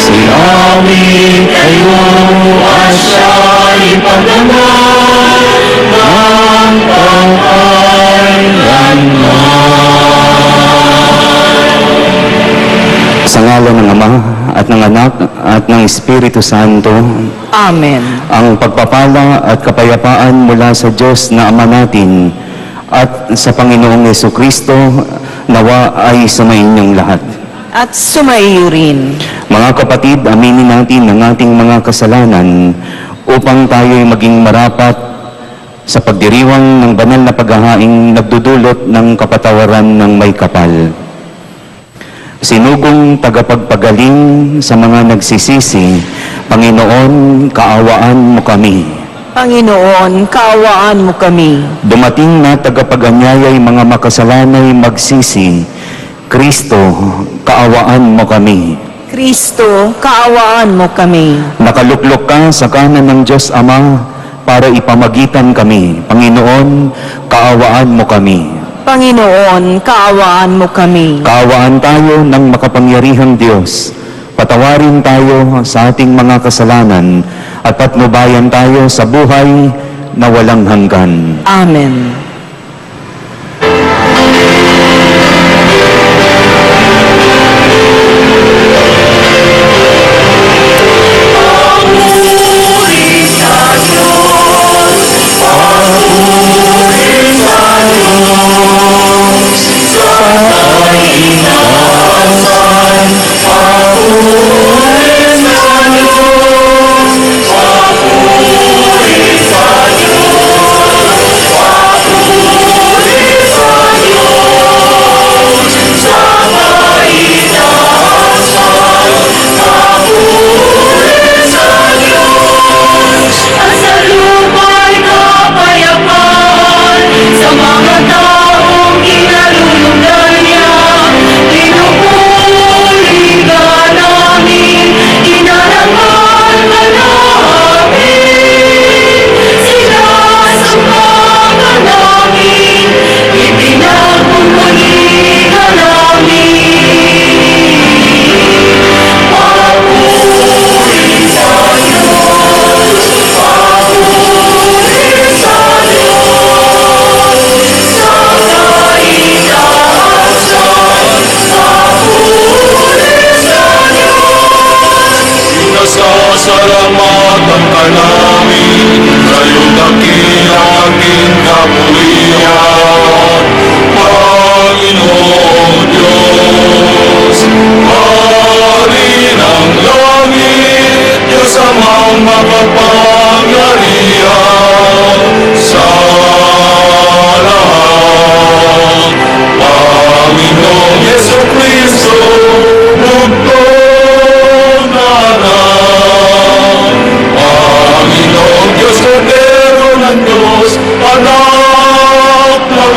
Sinawin kayo at siya'y ipagdamag ng pagkailanman. Sa ngalan ng Ama at ng Anak at ng Espiritu Santo. Amen. Ang pagpapala at kapayapaan mula sa Diyos na Ama natin at sa Panginoong Jesucristo nawa ay sumainyong lahat. At sumaiyo rin. Mga kapatid, aminin natin ang ating mga kasalanan upang tayo'y maging marapat sa pagdiriwang ng banal na paghahaing nagdudulot ng kapatawaran ng may kapal. Sinugong tagapagpagaling sa mga nagsisisi, Panginoon, kaawaan mo kami. Panginoon, kaawaan mo kami. Dumating na tagapaganyaya'y mga makasalanay magsisi, Kristo, kaawaan mo kami. Kristo, kaawaan mo kami. Nakaluklok ka sa kanan ng Diyos Ama para ipamagitan kami. Panginoon, kaawaan mo kami. Panginoon, kaawaan mo kami. Kaawaan tayo ng makapangyarihang Diyos. Patawarin tayo sa ating mga kasalanan at patnubayan tayo sa buhay na walang hanggan. Amen. Sasalamatan ka namin sa iyong dakilaking kapulian, Panginoon Diyos, Hari ng langit, Diyos Amang makapangyarihan sa lahat. Panginoong Jesucristo, bugtong nanan. Panginoong Diyos, Kordero ng Diyos, Anak ng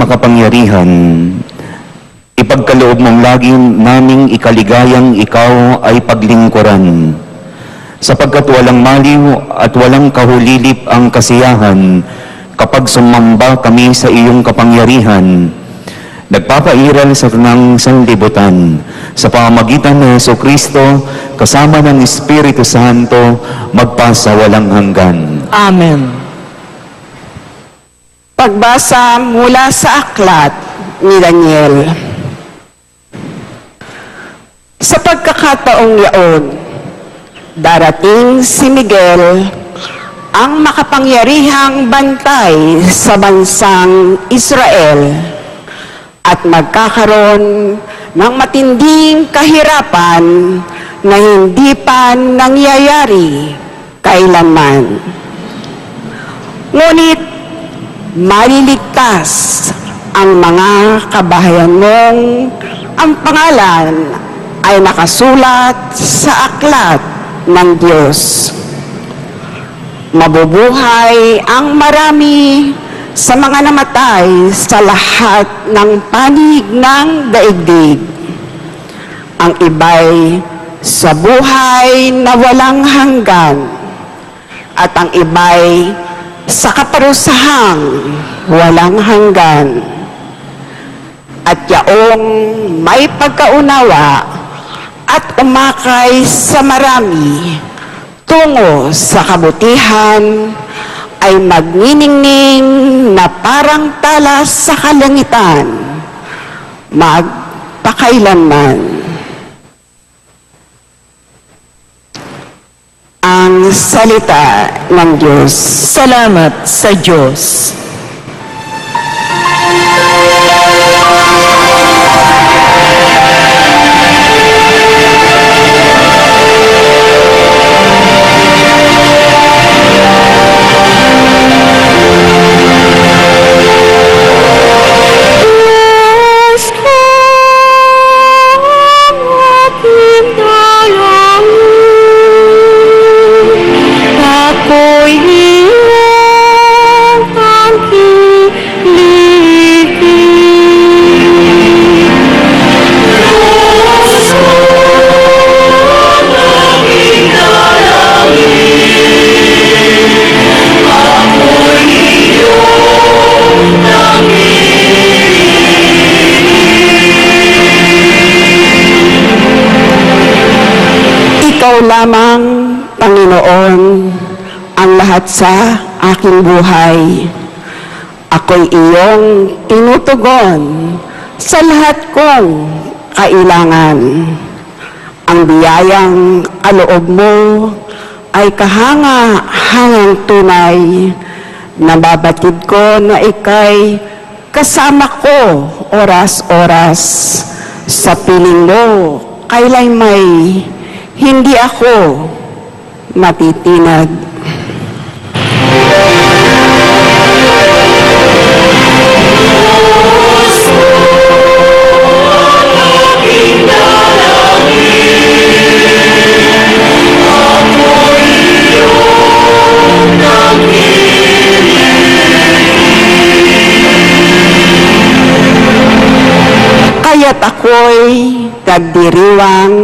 makapangyarihan, ipagkaloob mong lagi naming ikaligayang ikaw ay paglingkuran, sapagkat walang maliw at walang kahulilip ang kasiyahan kapag sumamba kami sa iyong kapangyarihan. Nagpapairal sa tunang sanlibutan sa pamamagitan ng Jesucristo kasama ng Espiritu Santo magpasa walang hanggan. Amen. Pagbasa mula sa aklat ni Daniel. Sa pagkakataong yaon, darating si Miguel, ang makapangyarihang bantay sa bansang Israel, at magkakaroon ng matinding kahirapan na hindi pa nangyayari kailanman. Ngunit maliligtas ang mga kabahayan mong ang pangalan ay nakasulat sa aklat ng Diyos. Mabubuhay ang marami sa mga namatay sa lahat ng panig ng daigdig. Ang iba'y sa buhay na walang hanggan, at ang iba'y sa kaparusahang walang hanggan. At yaong may pagkaunawa at umakay sa marami tungo sa kabutihan ay magniningning na parang talas sa kalangitan, magpakailanman. Ang salita ng Diyos. Salamat sa Diyos. Ikaw lamang, Panginoon, ang lahat sa aking buhay. Ako'y iyong tinutugon sa lahat kong kailangan. Ang biyayang aloob mo ay kahanga-hangang tunay. Nababatid ko na ika'y kasama ko oras-oras. Sa piling mo, kaila'y may hindi ako matitinag. Kaya't ako'y nagdiriwang,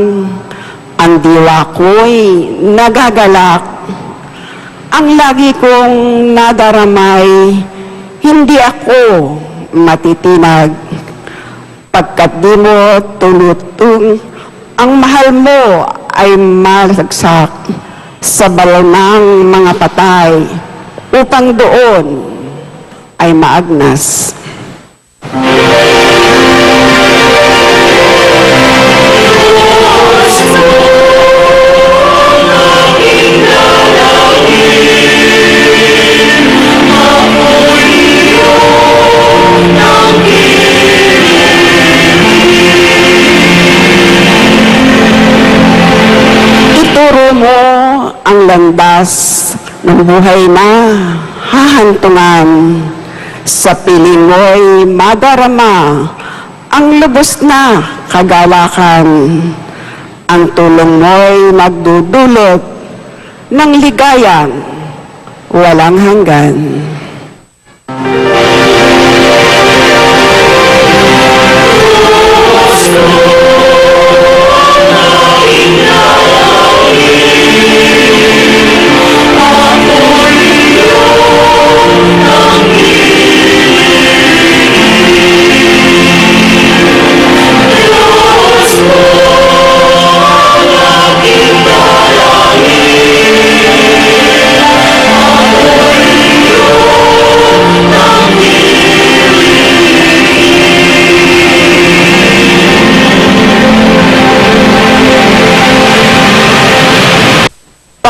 ang diwa ko'y nagagalak. Ang lagi kong nadaramay, hindi ako matitinag. Pagkat di mo tulutong, ang mahal mo ay malagsak sa balaw ng mga patay, upang doon ay maagnas. Ituro mo ang landas ng buhay na hahantungan. Sa piling mo'y madarama ang lubos na kagalakan. Ang tulong mo'y magdudulot ng ligayang walang hanggan.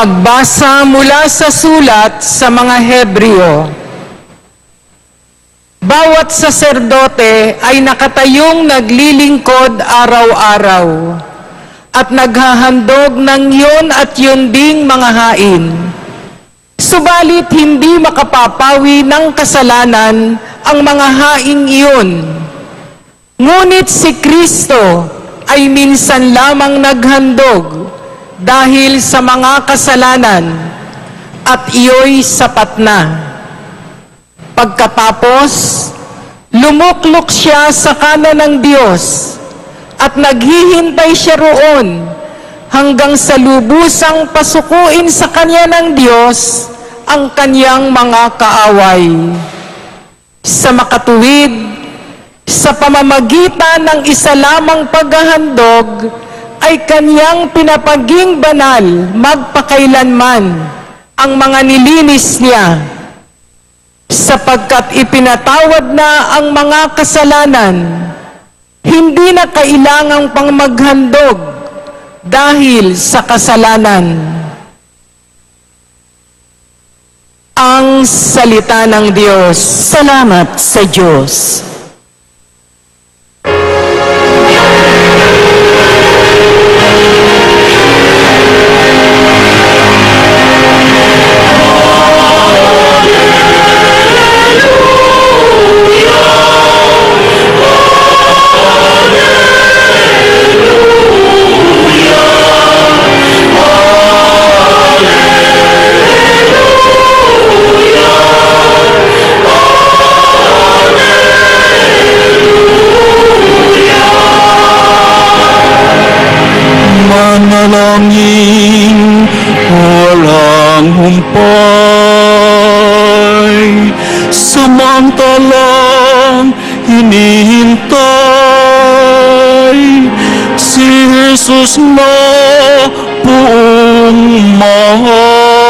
Pagbasa mula sa sulat sa mga Hebreo. Bawat saserdote ay nakatayong naglilingkod araw-araw at naghahandog ng yun at yun ding mga hain. Subalit hindi makapapawi ng kasalanan ang mga haing iyon. Ngunit si Kristo ay minsan lamang naghandog dahil sa mga kasalanan at iyo'y sapat na. Pagkatapos, lumuklok siya sa kanan ng Diyos at naghihintay siya roon hanggang sa lubusang pasukuin sa kanya ng Diyos ang kanyang mga kaaway. Sa makatuwid, sa pamamagitan ng isa lamang paghahandog, ay kanyang pinapaging banal magpakailanman ang mga nilinis niya, sapagkat ipinatawad na ang mga kasalanan, hindi na kailangang pang maghandog dahil sa kasalanan. Ang salita ng Diyos. Salamat sa Diyos. Manalangin, walang humpay, samantalang hinihintay si Jesus na buong mahal.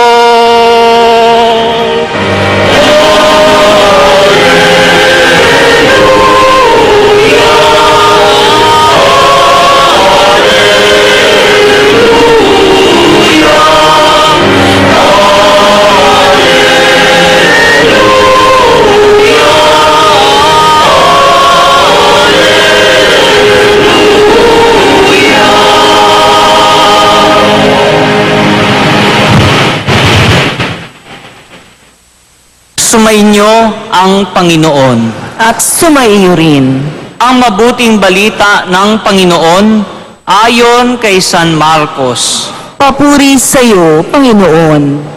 Sumainyo ang Panginoon. At sumaiyo rin. Ang mabuting balita ng Panginoon ayon kay San Marcos. Papuri sa iyo, Panginoon.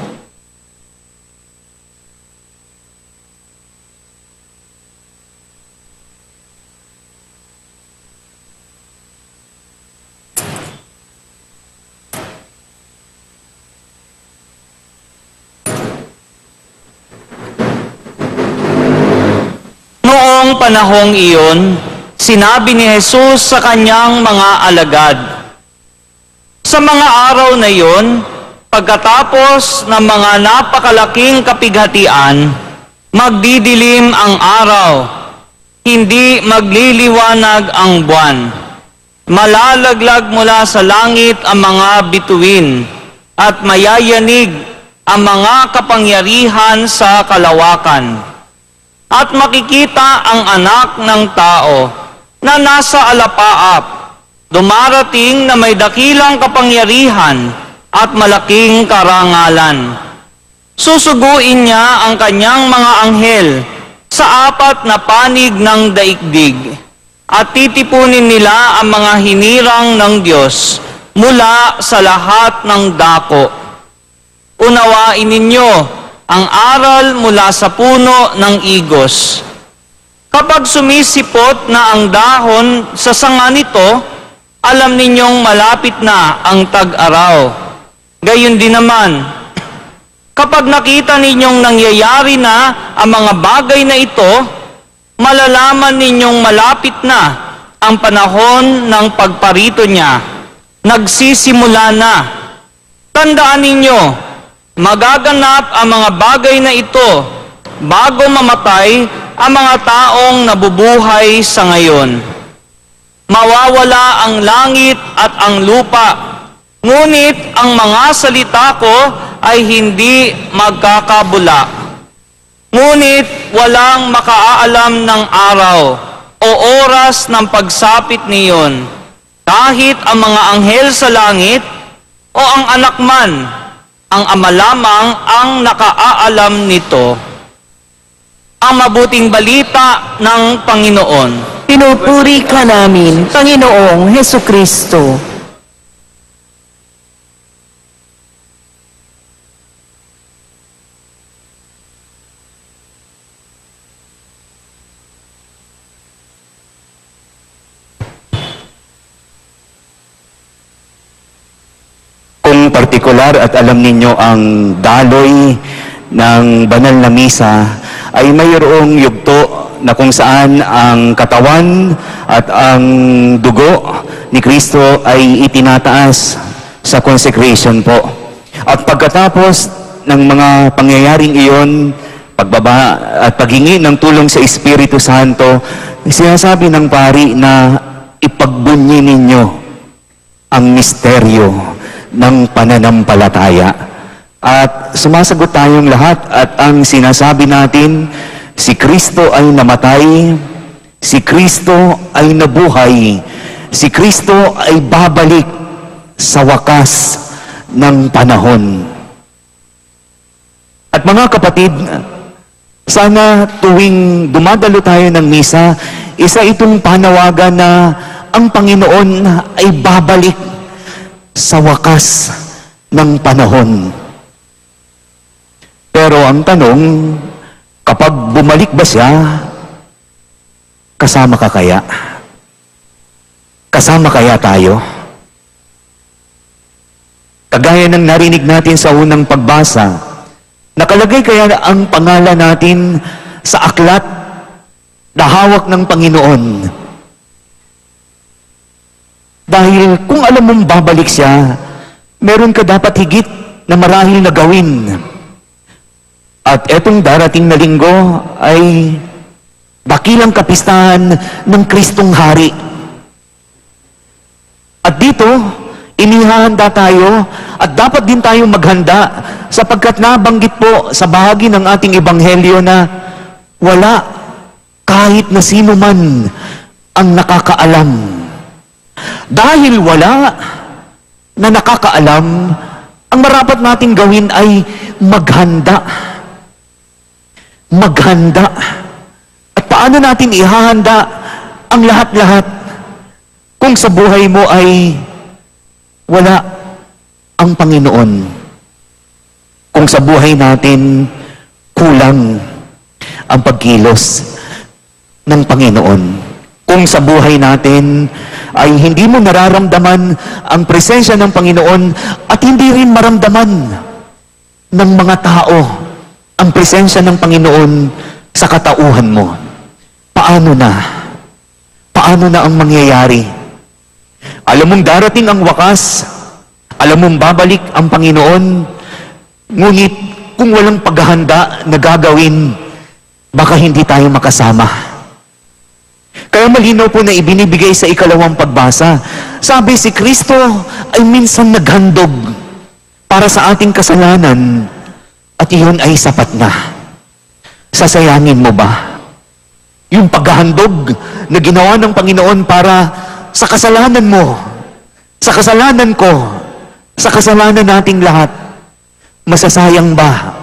Noong panahong iyon, sinabi ni Jesus sa kanyang mga alagad, sa mga araw na iyon, pagkatapos ng mga napakalaking kapighatian, magdidilim ang araw, hindi magliliwanag ang buwan. Malalaglag mula sa langit ang mga bituin, at mayayanig ang mga kapangyarihan sa kalawakan. At makikita ang anak ng tao na nasa alapaap, dumarating na may dakilang kapangyarihan at malaking karangalan. Susuguin niya ang kanyang mga anghel sa apat na panig ng daigdig, at titipunin nila ang mga hinirang ng Diyos mula sa lahat ng dako. Unawain ninyo ang aral mula sa puno ng igos. Kapag sumisipot na ang dahon sa sanga nito, alam ninyong malapit na ang tag-araw. Gayon din naman, kapag nakita ninyong nangyayari na ang mga bagay na ito, malalaman ninyong malapit na ang panahon ng pagparito niya. Nagsisimula na. Tandaan ninyo, magaganap ang mga bagay na ito bago mamatay ang mga taong nabubuhay sa ngayon. Mawawala ang langit at ang lupa, Ngunit ang mga salita ko ay hindi magkakabula. Ngunit walang makaalam ng araw o oras ng pagsapit niyon, kahit ang mga anghel sa langit o ang anak man, ang ama lamang ang nakaalam nito. Ang mabuting balita ng Panginoon. Pinupuri ka namin, Panginoong Heso Kristo. Kung partikular at alam ninyo ang daloy ng banal na misa, ay mayroong yugto na kung saan ang katawan at ang dugo ni Kristo ay itinataas sa consecration po. At pagkatapos ng mga pangyayaring iyon, pagbaba at paghingi ng tulong sa Espiritu Santo, sinasabi ng pari na ipagbunyi ninyo ang misteryo ng pananampalataya. At sumasagot tayong lahat at ang sinasabi natin, si Kristo ay namatay, si Kristo ay nabuhay, si Kristo ay babalik sa wakas ng panahon. At mga kapatid, sana tuwing dumadalo tayo ng misa, isa itong panawagan na ang Panginoon ay babalik sa wakas ng panahon. Pero ang tanong, kapag bumalik ba siya, kasama ka kaya? Kasama kaya tayo? Kagaya ng narinig natin sa unang pagbasa, nakalagay kaya ang pangalan natin sa aklat na hawak ng Panginoon? Dahil kung alam mong babalik siya, meron ka dapat higit na marahil na gawin. At etong darating na linggo ay dakilang kapistahan ng Kristong Hari. At dito, inihahanda tayo at dapat din tayong maghanda sapagkat nabanggit po sa bahagi ng ating ebanghelyo na wala kahit na sino man ang nakakaalam. Dahil wala na nakakaalam, ang marapat nating gawin ay maghanda. Maghanda. At paano natin ihahanda ang lahat-lahat kung sa buhay mo ay wala ang Panginoon? Kung sa buhay natin kulang ang pagkilos ng Panginoon? Kung sa buhay natin ay hindi mo nararamdaman ang presensya ng Panginoon at hindi rin maramdaman ng mga tao ang presensya ng Panginoon sa katauhan mo, paano na? Paano na ang mangyayari? Alam mong darating ang wakas, alam mong babalik ang Panginoon, ngunit kung walang paghahanda na gagawin, baka hindi tayo makasama. Kaya malinaw po na ibinibigay sa ikalawang pagbasa. Sabi, si Kristo ay minsan naghandog para sa ating kasalanan at iyon ay sapat na. Sasayangin mo ba yung paghahandog na ginawa ng Panginoon para sa kasalanan mo, sa kasalanan ko, sa kasalanan nating lahat? Masasayang ba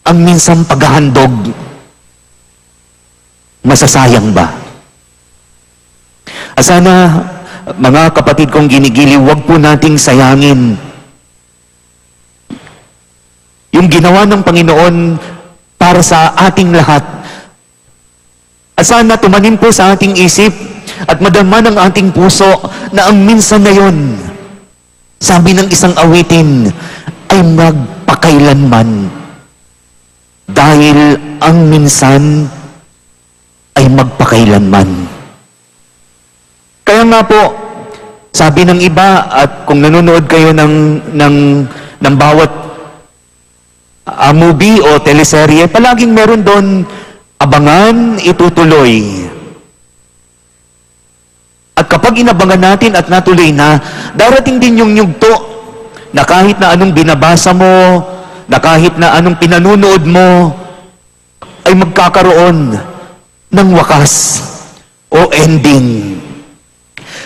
ang minsang paghahandog? Masasayang ba? Sana, mga kapatid kong ginigiliw, huwag po nating sayangin yung ginawa ng Panginoon para sa ating lahat. At sana tumanim po sa ating isip at madama ng ating puso na ang minsan na yon, sabi ng isang awitin, ay magpakailanman. Dahil ang minsan ay magpakailanman. Kaya nga po, sabi ng iba, at kung nanonood kayo ng bawat movie o teleserye, palaging meron doon, abangan, itutuloy. At kapag inabangan natin at natuloy na, darating din yung yugto na kahit na anong binabasa mo, na kahit na anong pinanunood mo, ay magkakaroon ng wakas o ending.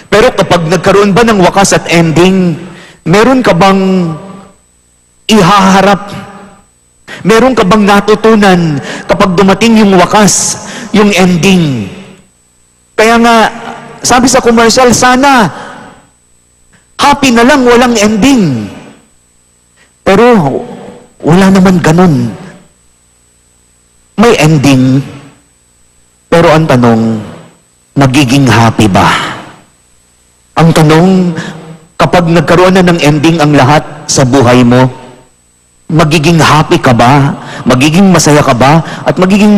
Pero kapag nagkaroon ba ng wakas at ending, meron ka bang ihaharap? Meron ka bang natutunan kapag dumating yung wakas, yung ending? Kaya nga, sabi sa commercial, sana happy na lang, walang ending. Pero wala naman ganun. May ending, pero ang tanong, magiging happy ba? Ang tanong, kapag nagkaroon na ng ending ang lahat sa buhay mo, magiging happy ka ba? Magiging masaya ka ba? At magiging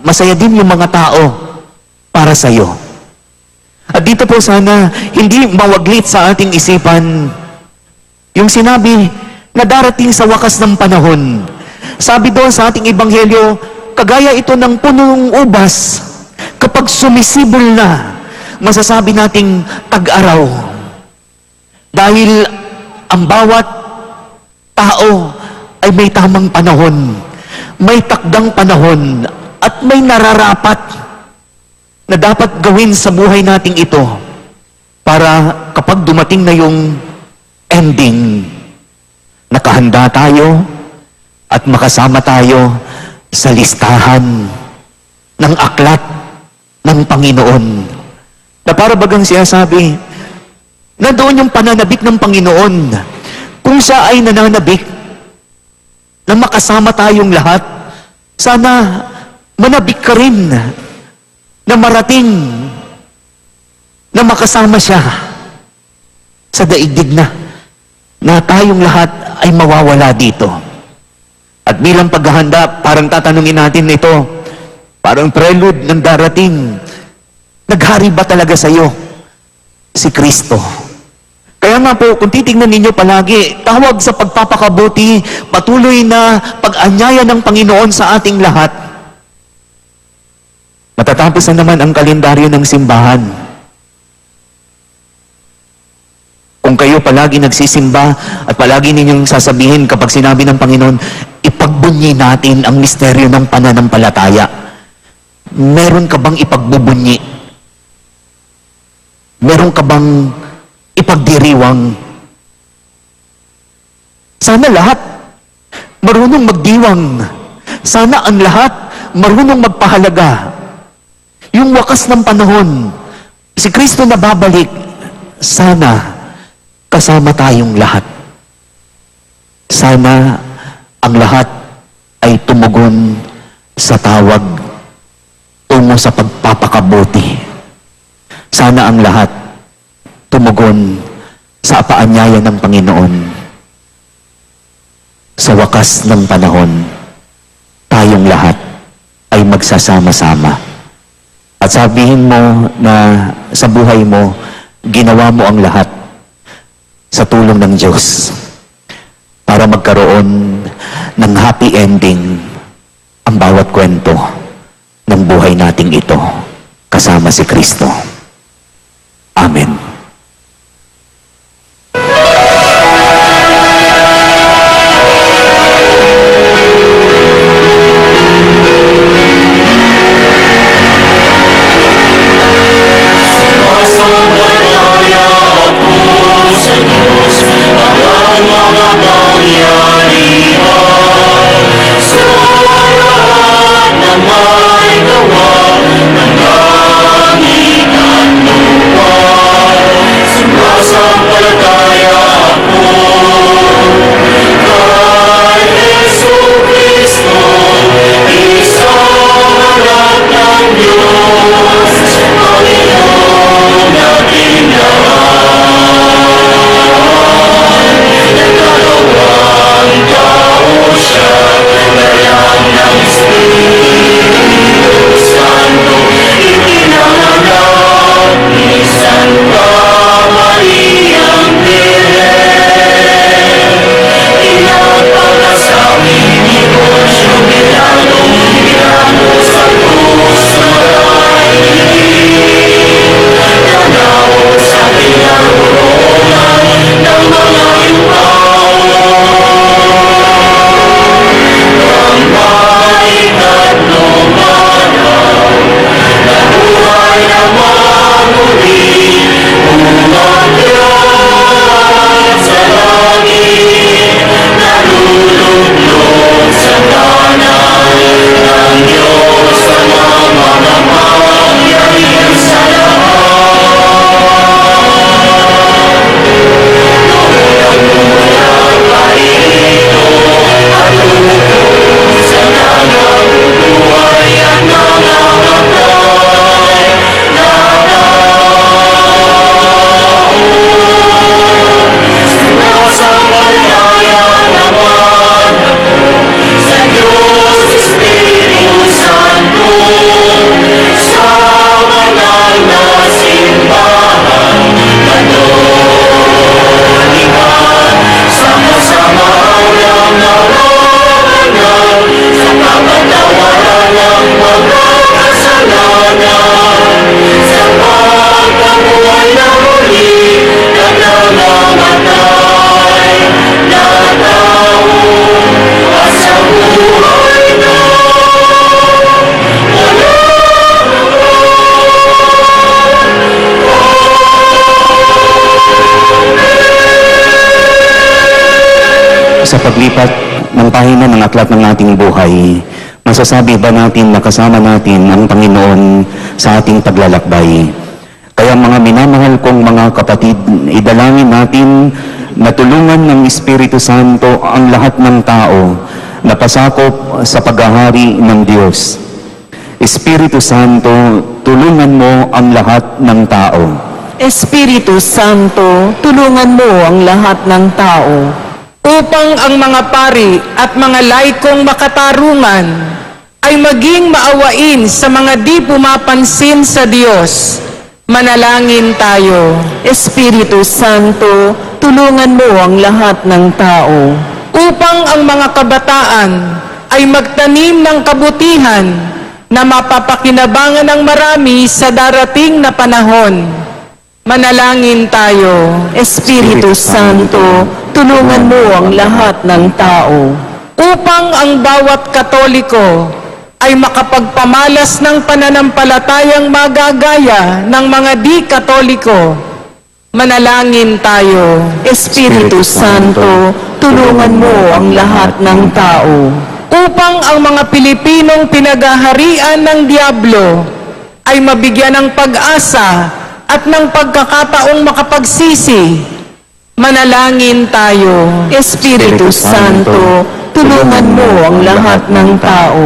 masaya din yung mga tao para sa'yo. At dito po sana, hindi mawaglit sa ating isipan yung sinabi na darating sa wakas ng panahon. Sabi doon sa ating ebanghelyo, kagaya ito ng punong ubas, kapag sumisibol na, masasabi nating tag-araw. Dahil ang bawat tao ay may tamang panahon, may takdang panahon, at may nararapat na dapat gawin sa buhay nating ito para kapag dumating na yung ending, nakahanda tayo at makasama tayo sa listahan ng aklat ng Panginoon. Na para bagang siya sabi, na doon yung pananabik ng Panginoon. Kung siya ay nananabik na makasama tayong lahat, sana manabik ka rin na marating na makasama siya sa daigdig na tayong lahat ay mawawala dito. At bilang paghahanda, parang tatanungin natin ito, parang prelude ng darating, naghari ba talaga sa iyo si Kristo? Kaya nga po, kung titignan ninyo palagi, tawag sa pagpapakabuti, patuloy na pag-anyaya ng Panginoon sa ating lahat. Matatapos na naman ang kalendaryo ng simbahan. Kung kayo palagi nagsisimba at palagi ninyong sasabihin kapag sinabi ng Panginoon, ipagbunyi natin ang misteryo ng pananampalataya. Meron ka bang ipagbubunyi? Meron ka bang ipagdiriwang? Sana lahat marunong magdiwang. Sana ang lahat marunong magpahalaga. Yung wakas ng panahon, si Kristo na babalik, sana kasama tayong lahat. Sana ang lahat ay tumugon sa tawag tungo sa pagpapakabuti. Sana ang lahat tumugon sa paanyaya ng Panginoon. Sa wakas ng panahon, tayong lahat ay magsasama-sama. At sabihin mo na sa buhay mo, ginawa mo ang lahat sa tulong ng Diyos para magkaroon ng happy ending ang bawat kwento ng buhay nating ito kasama si Kristo. Amen. May gawa ng langit at lupa. sa paglipat ng pahina ng aklat ng ating buhay, masasabi ba natin na kasama natin ang Panginoon sa ating paglalakbay? Kaya mga minamahal kong mga kapatid, idalangin natin na tulungan ng Espiritu Santo ang lahat ng tao na pasakop sa paghahari ng Diyos. Espiritu Santo, tulungan mo ang lahat ng tao. Espiritu Santo, tulungan mo ang lahat ng tao. upang ang mga pari at mga laikong makatarungan ay maging maawain sa mga di pumapansin sa Diyos. Manalangin tayo. Espiritu Santo, tulungan mo ang lahat ng tao. Upang ang mga kabataan ay magtanim ng kabutihan na mapapakinabangan ng marami sa darating na panahon. Manalangin tayo. Espiritu Santo, tulungan mo ang lahat ng tao. Upang ang bawat Katoliko ay makapagpamalas ng pananampalatayang magagaya ng mga di-Katoliko. Manalangin tayo. Espiritu Santo, tulungan mo ang lahat ng tao. Upang ang mga Pilipinong pinaghaharian ng Diablo ay mabigyan ng pag-asa at ng pagkakataong makapagsisi. Manalangin tayo. Espiritu Santo, tulungan mo ang lahat ng tao.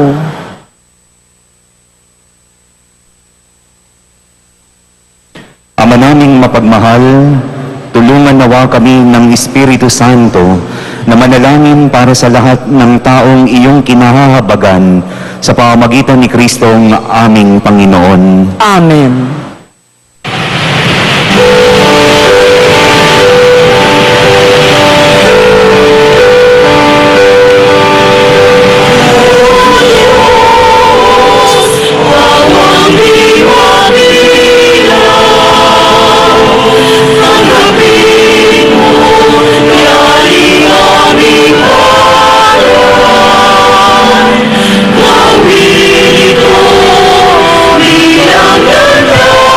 Ama naming mapagmahal, tulungan nawa kami ng Espiritu Santo na manalangin para sa lahat ng taong iyong kinahahabagan sa pamamagitan ni Kristong aming Panginoon. Amen. Bilang ganda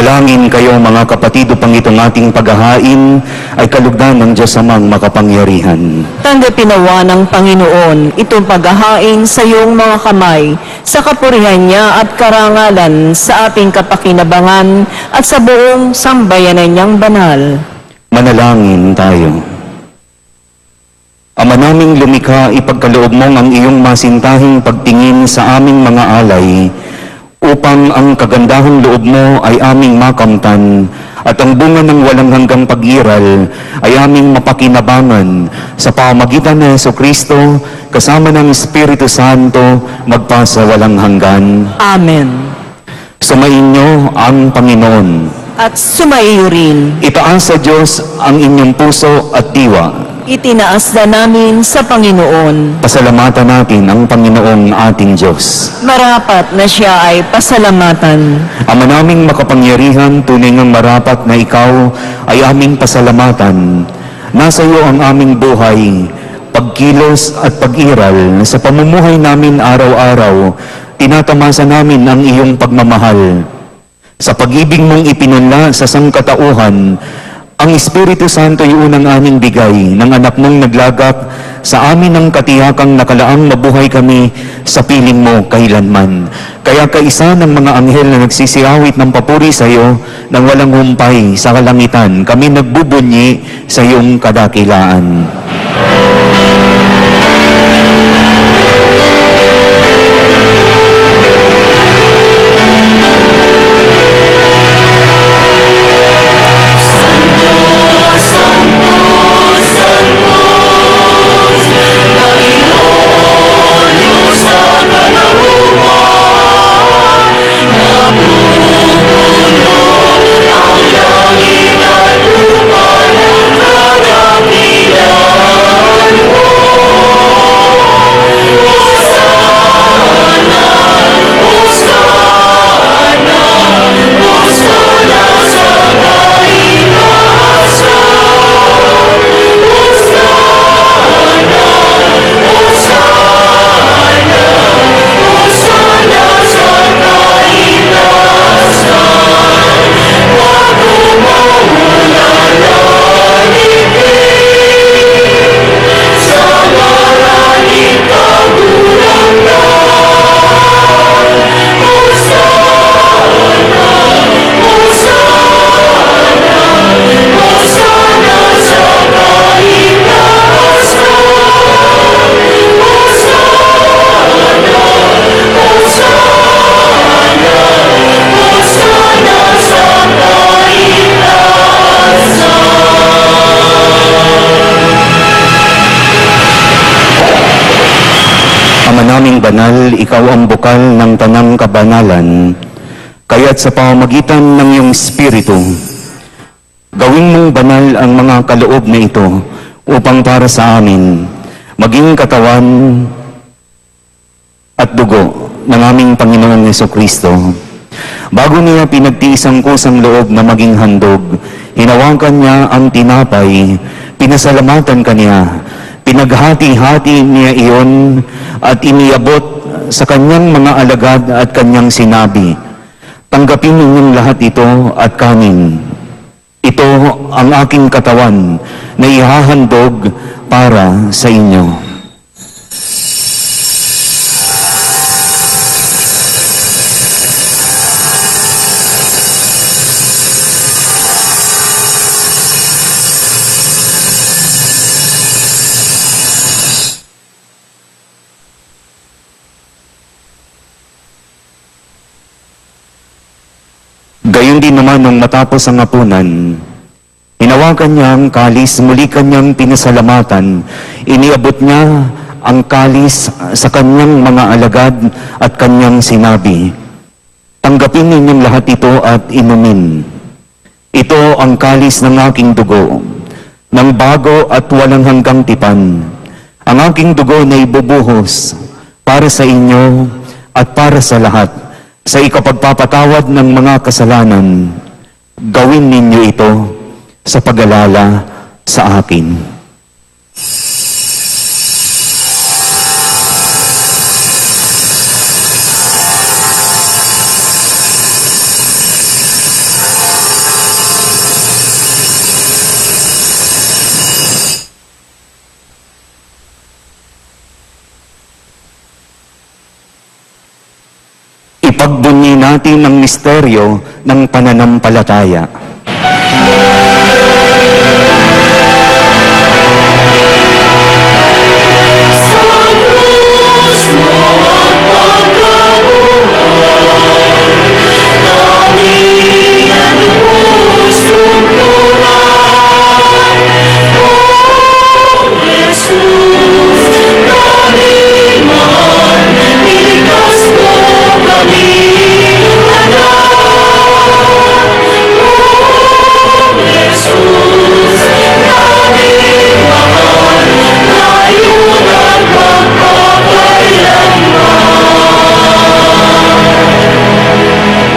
Manalangin kayo mga kapatid upang itong ating paghahain ay kalugdan ng Diyos amang makapangyarihan. Tanggapin nawa ng Panginoon itong paghahain sa iyong mga kamay, sa kapurihan niya at karangalan sa ating kapakinabangan at sa buong sambayanan niyang banal. Manalangin tayo. Ama naming lumikha, ipagkaloob mong ang iyong masintahing pagtingin sa aming mga alay, upang ang kagandahang loob mo ay aming makamtan at ang bunga ng walang hanggang pag-iral ay aming mapakinabangan sa pamagitan ng Jesucristo kasama ng Espiritu Santo magpasa walang hanggan. Amen. Sumainyo ang Panginoon. At sumaiyo rin, Itaas sa Diyos ang inyong puso at diwa. itinaas na namin sa Panginoon. Pasalamatan natin ang Panginoong ating Diyos. Marapat na siya ay pasalamatan. Ama naming makapangyarihan, tunay ngang marapat na ikaw ay aming pasalamatan. Nasa iyo ang aming buhay, pagkilos at pag-iral sa pamumuhay namin araw-araw. Tinatamasa namin ang iyong pagmamahal. Sa pag-ibig mong ipinunla sa sangkatauhan, ang Espiritu Santo ay unang aming bigay ng anak mong naglagak sa amin ng katiyakang nakalaang mabuhay kami sa piling mo kailanman. Kaya kaisa ng mga anghel na nagsisiawit ng papuri sa iyo nang walang humpay sa kalangitan, kami nagbubunyi sa iyong kadakilaan. Ama naming banal, ikaw ang bukal ng tanang kabanalan, kaya't sa pamamagitan ng iyong Espiritu, gawin mong banal ang mga kaloob na ito upang para sa amin maging katawan at dugo ng aming Panginoong Jesucristo. Bago niya pinagtiis ang kusang loob na maging handog, hinawakan niya ang tinapay, pinasalamatan kaniya, pinaghati-hati niya iyon at iniabot sa kanyang mga alagad at kanyang sinabi, "Tanggapin ninyong lahat ito at kanin. Ito ang aking katawan na ihahandog para sa inyo." Gayon din naman nung matapos ang hapunan, hinawakan niya ang kalis, muli kanyang pinasalamatan, iniabot niya ang kalis sa kanyang mga alagad at kanyang sinabi, "Tanggapin ninyong lahat ito at inumin. Ito ang kalis ng aking dugo, ng bago at walang hanggang tipan. Ang aking dugo na ibubuhos para sa inyo at para sa lahat, sa ikapagpapatawad ng mga kasalanan. Gawin ninyo ito sa pag-alala sa akin." Ipagbunyi natin ang misteryo ng pananampalataya.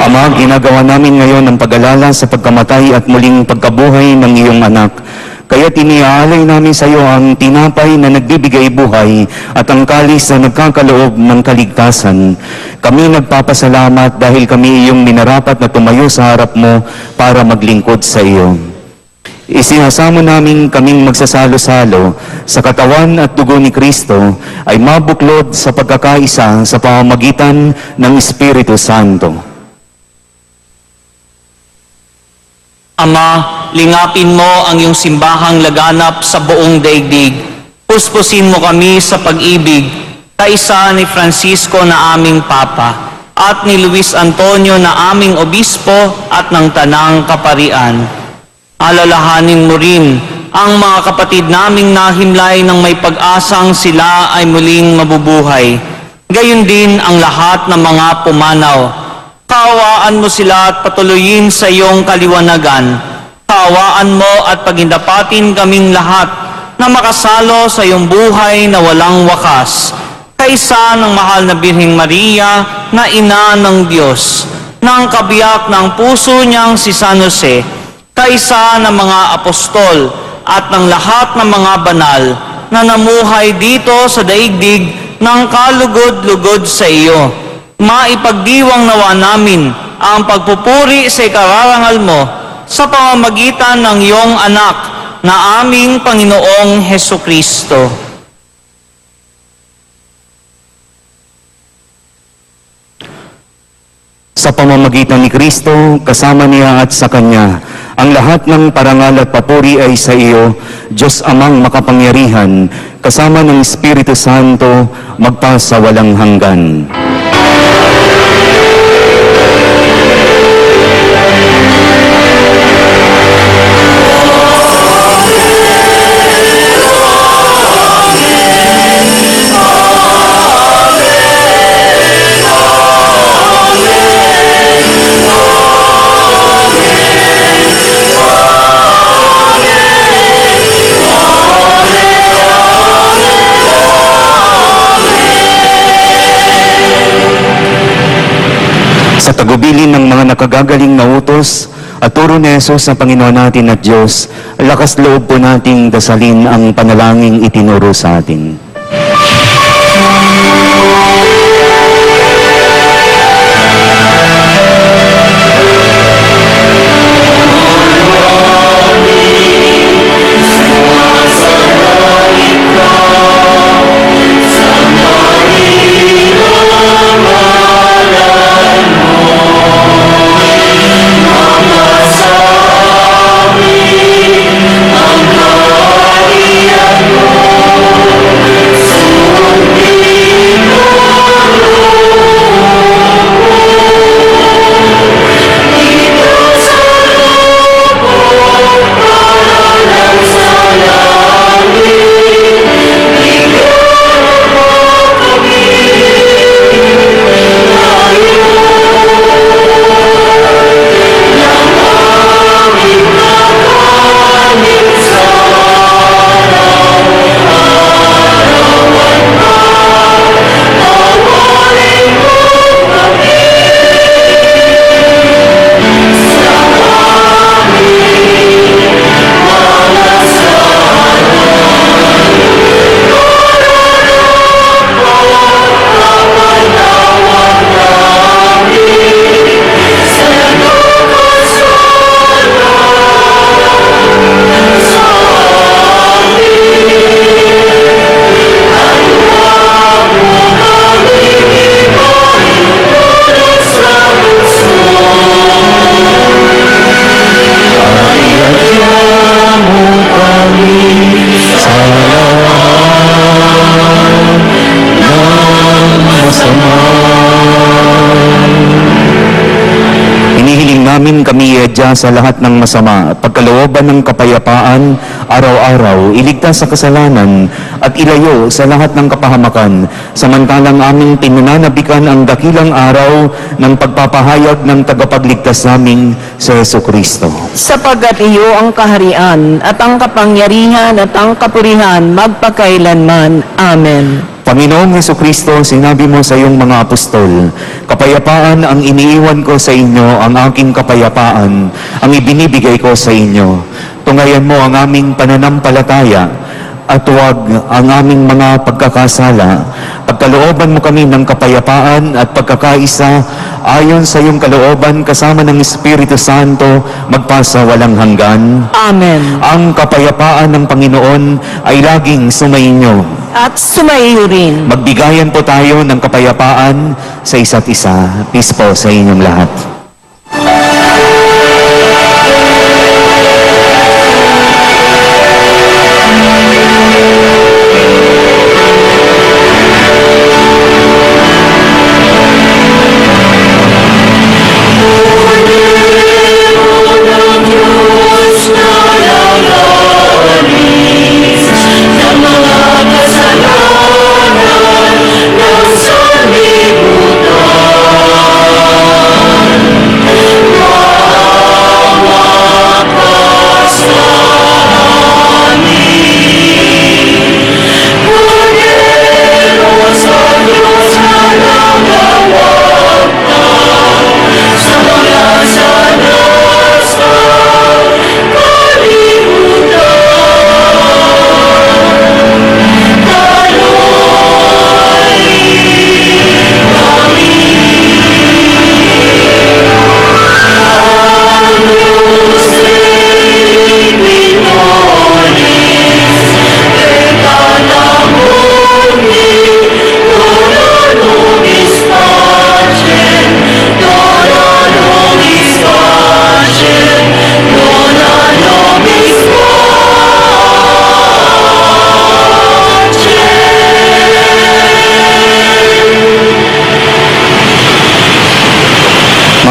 Ama, ginagawa namin ngayon ang pag-alala sa pagkamatay at muling pagkabuhay ng iyong anak. Kaya't iniaalay namin sa iyo ang tinapay na nagbibigay buhay at ang kalis na nagkakaloob ng kaligtasan. Kami nagpapasalamat dahil kami iyong minarapat na tumayo sa harap mo para maglingkod sa iyo. Isinasamo namin kaming magsasalo-salo sa katawan at dugo ni Kristo ay mabuklod sa pagkakaisa sa pamamagitan ng Espiritu Santo. Ama, lingapin mo ang iyong simbahang laganap sa buong daigdig. Puspusin mo kami sa pag-ibig, kaisa ni Francisco na aming Papa, at ni Luis Antonio na aming Obispo at ng Tanang Kaparian. Alalahanin mo rin ang mga kapatid naming nahimlay ng may pag-asang sila ay muling mabubuhay. Gayon din ang lahat ng mga pumanaw. Kaawaan mo sila at patuloyin sa iyong kaliwanagan. Kaawaan mo at pagindapatin kaming lahat na makasalo sa iyong buhay na walang wakas. Kaisa ng mahal na Birheng Maria na ina ng Diyos, ng kabiyak ng puso niyang si San Jose, kaisa ng mga apostol at ng lahat ng mga banal na namuhay dito sa daigdig ng kalugod-lugod sa iyo. Maipagdiwang nawa namin ang pagpupuri sa ikararangal mo sa pamamagitan ng iyong anak na aming Panginoong Hesukristo. Sa pamamagitan ni Kristo, kasama niya at sa Kanya, ang lahat ng parangal at papuri ay sa iyo, Diyos Amang makapangyarihan, kasama ng Espiritu Santo, magpa sa walang hanggan. Sa tagubilin ng mga nakagagaling na utos at turo ni Jesus sa Panginoon natin at Diyos, lakas loob po nating dasalin ang panalangin itinuro sa atin. sadya sa lahat ng masama, pagkalooban ng kapayapaan, araw-araw, iligtas sa kasalanan, at ilayo sa lahat ng kapahamakan, samantalang aming pinananabikan ang dakilang araw ng pagpapahayag ng tagapagligtas naming sa Jesucristo. Sapagkat iyo ang kaharian at ang kapangyarihan at ang kapurihan magpakailanman. Amen. Panginoong Jesucristo, sinabi mo sa iyong mga apostol, kapayapaan ang iniiwan ko sa inyo, ang aking kapayapaan, ang ibinibigay ko sa inyo. Tungayan mo ang aming pananampalataya at huwag ang aming mga pagkakasala. Pagkalooban mo kami ng kapayapaan at pagkakaisa ayon sa iyong kalooban kasama ng Espiritu Santo magpasa walang hanggan. Amen. Ang kapayapaan ng Panginoon ay laging sumainyo. At sumaiyo rin. Magbigayan po tayo ng kapayapaan sa isa't isa. Peace po sa inyong lahat.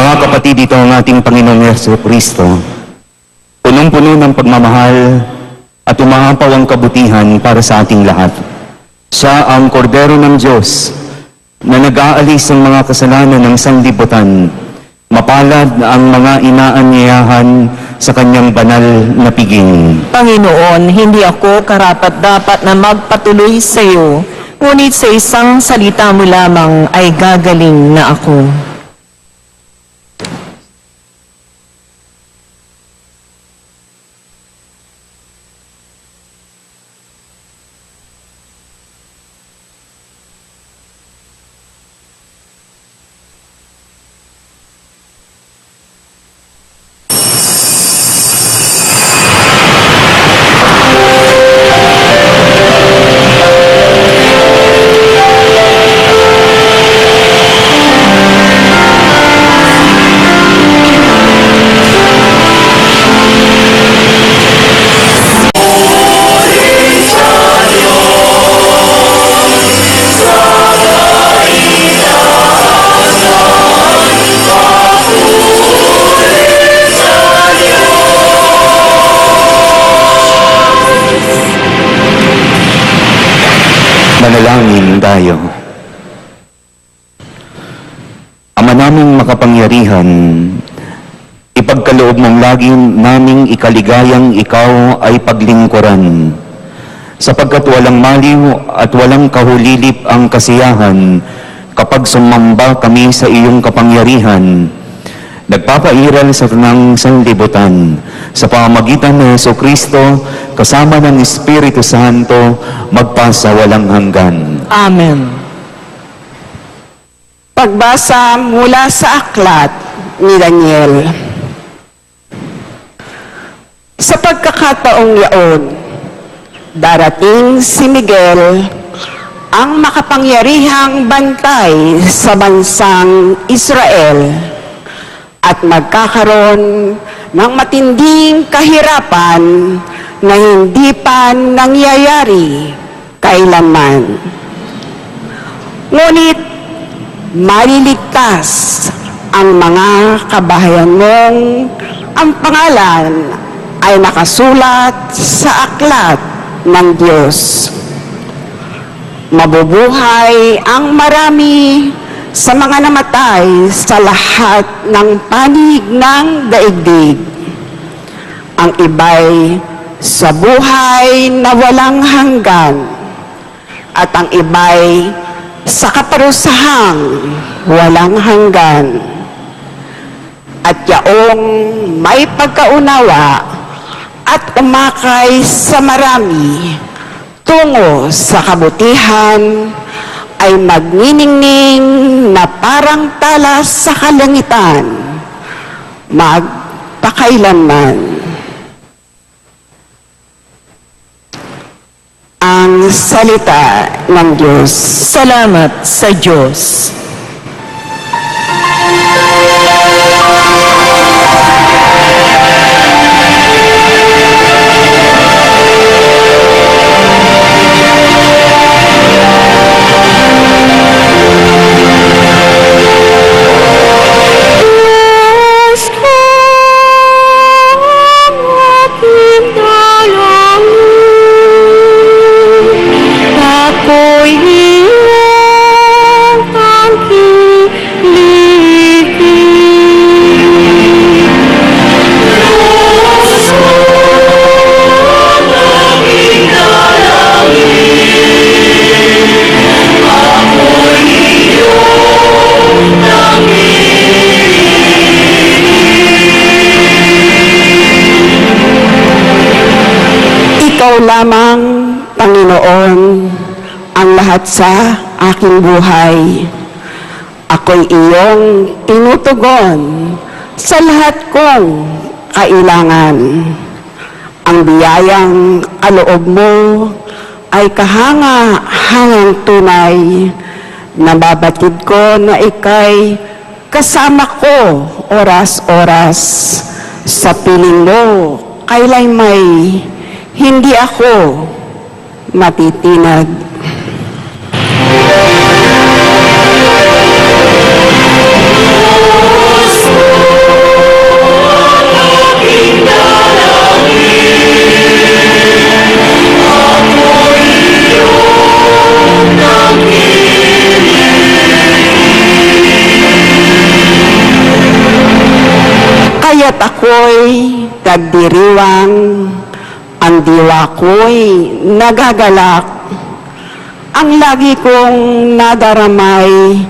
Mga kapatid, dito ang ating Panginoong Jesucristo, punong-puno ng pagmamahal at umaapaw ang kabutihan para sa ating lahat. Siya ang kordero ng Diyos na nag-aalis ng mga kasalanan ng sanlibutan. Mapalad ang mga inaanyayahan sa kanyang banal na piging. Panginoon, hindi ako karapat-dapat na magpatuloy sa iyo, ngunit sa isang salita mo lamang ay gagaling na ako. Manalangin tayo. Ama naming makapangyarihan, ipagkaloob mong lagi naming ikaligayang ikaw ay paglingkuran, sapagkat walang maliw at walang kahulilip ang kasiyahan kapag sumamba kami sa iyong kapangyarihan. Nagpapairal sa tanang sanlibutan sa pamamagitan ng Jesucristo kasama ng Espiritu Santo magpasa walang hanggan. Amen. Pagbasa mula sa aklat ni Daniel. Sa pagkakataong yaon, darating si Miguel, ang makapangyarihang bantay sa bansang Israel, at magkakaroon ng matinding kahirapan na hindi pa nangyayari kailanman. Ngunit maliligtas ang mga kabahayan mong ang pangalan ay nakasulat sa aklat ng Diyos. Mabubuhay ang marami sa mga namatay sa lahat ng panig ng daigdig. Ang iba'y sa buhay na walang hanggan, at ang iba'y sa kaparusahang walang hanggan. At yaong may pagkaunawa at umakay sa marami tungo sa kabutihan ay magniningning na parang talas sa kalangitan, magpakailanman. Ang salita ng Diyos. Salamat sa Diyos. Ako'y iyong Ikaw lamang, Panginoon, ang lahat sa aking buhay. Ako'y iyong tinutugon sa lahat kong kailangan. Ang biyayang kaloob mo ay kahanga-hangang tunay. Nababatid ko na ika'y kasama ko oras-oras. Sa piling mo, kaila'y may hindi ako matitinag. Kaya't ako'y kagdiriwang, ang diwa ko'y nagagalak. Ang lagi kong nadaramay,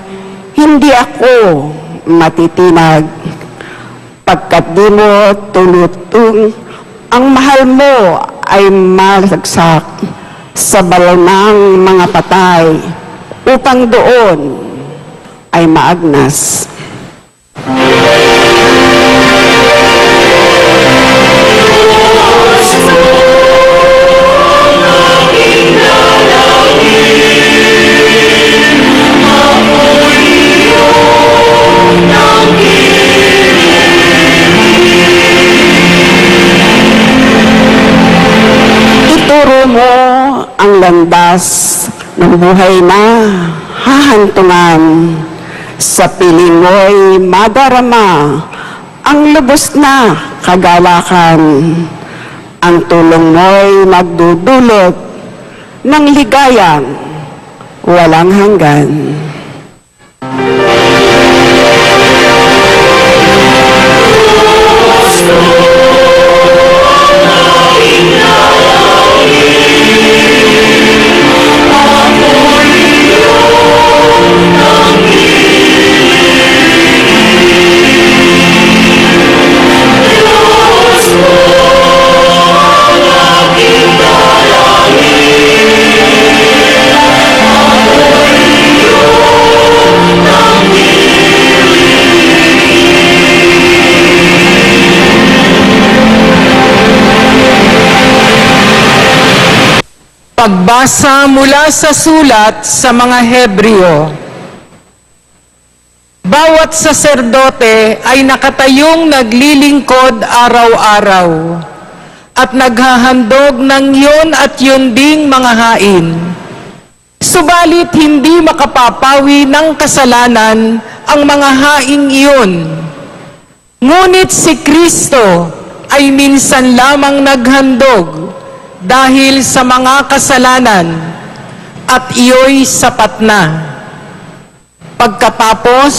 hindi ako matitinag. Pagkat di mo tulutong, ang mahal mo ay malagsak sa balaw ng mga patay, upang doon ay maagnas. Ituro mo ang landas ng buhay na hahantungan. Sa piling mo'y madarama ang lubos na kagalakan. Ang tulong mo'y magdudulot ng ligayang walang hanggan. Pagbasa mula sa sulat sa mga Hebreo. Bawat saserdote ay nakatayong naglilingkod araw-araw at naghahandog ng yun at yun ding mga hain. Subalit hindi makapapawi ng kasalanan ang mga haing iyon. Ngunit si Kristo ay minsan lamang naghandog dahil sa mga kasalanan at iyo'y sapat na. Pagkatapos,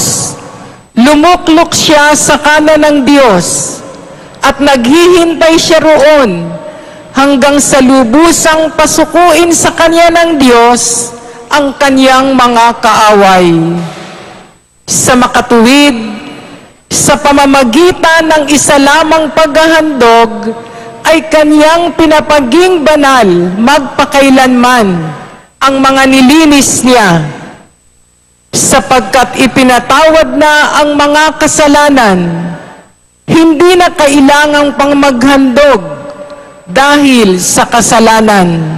lumuklok siya sa kanan ng Diyos at naghihintay siya roon hanggang sa lubusang pasukuin sa kanya ng Diyos ang kanyang mga kaaway. Sa makatuwid, sa pamamagitan ng isa lamang paghahandog, ay kanyang pinapaging banal magpakailanman ang mga nilinis niya, sapagkat ipinatawad na ang mga kasalanan, hindi na kailangang pang maghandog dahil sa kasalanan.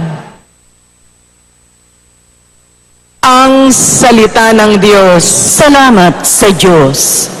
Ang salita ng Diyos. Salamat sa Diyos.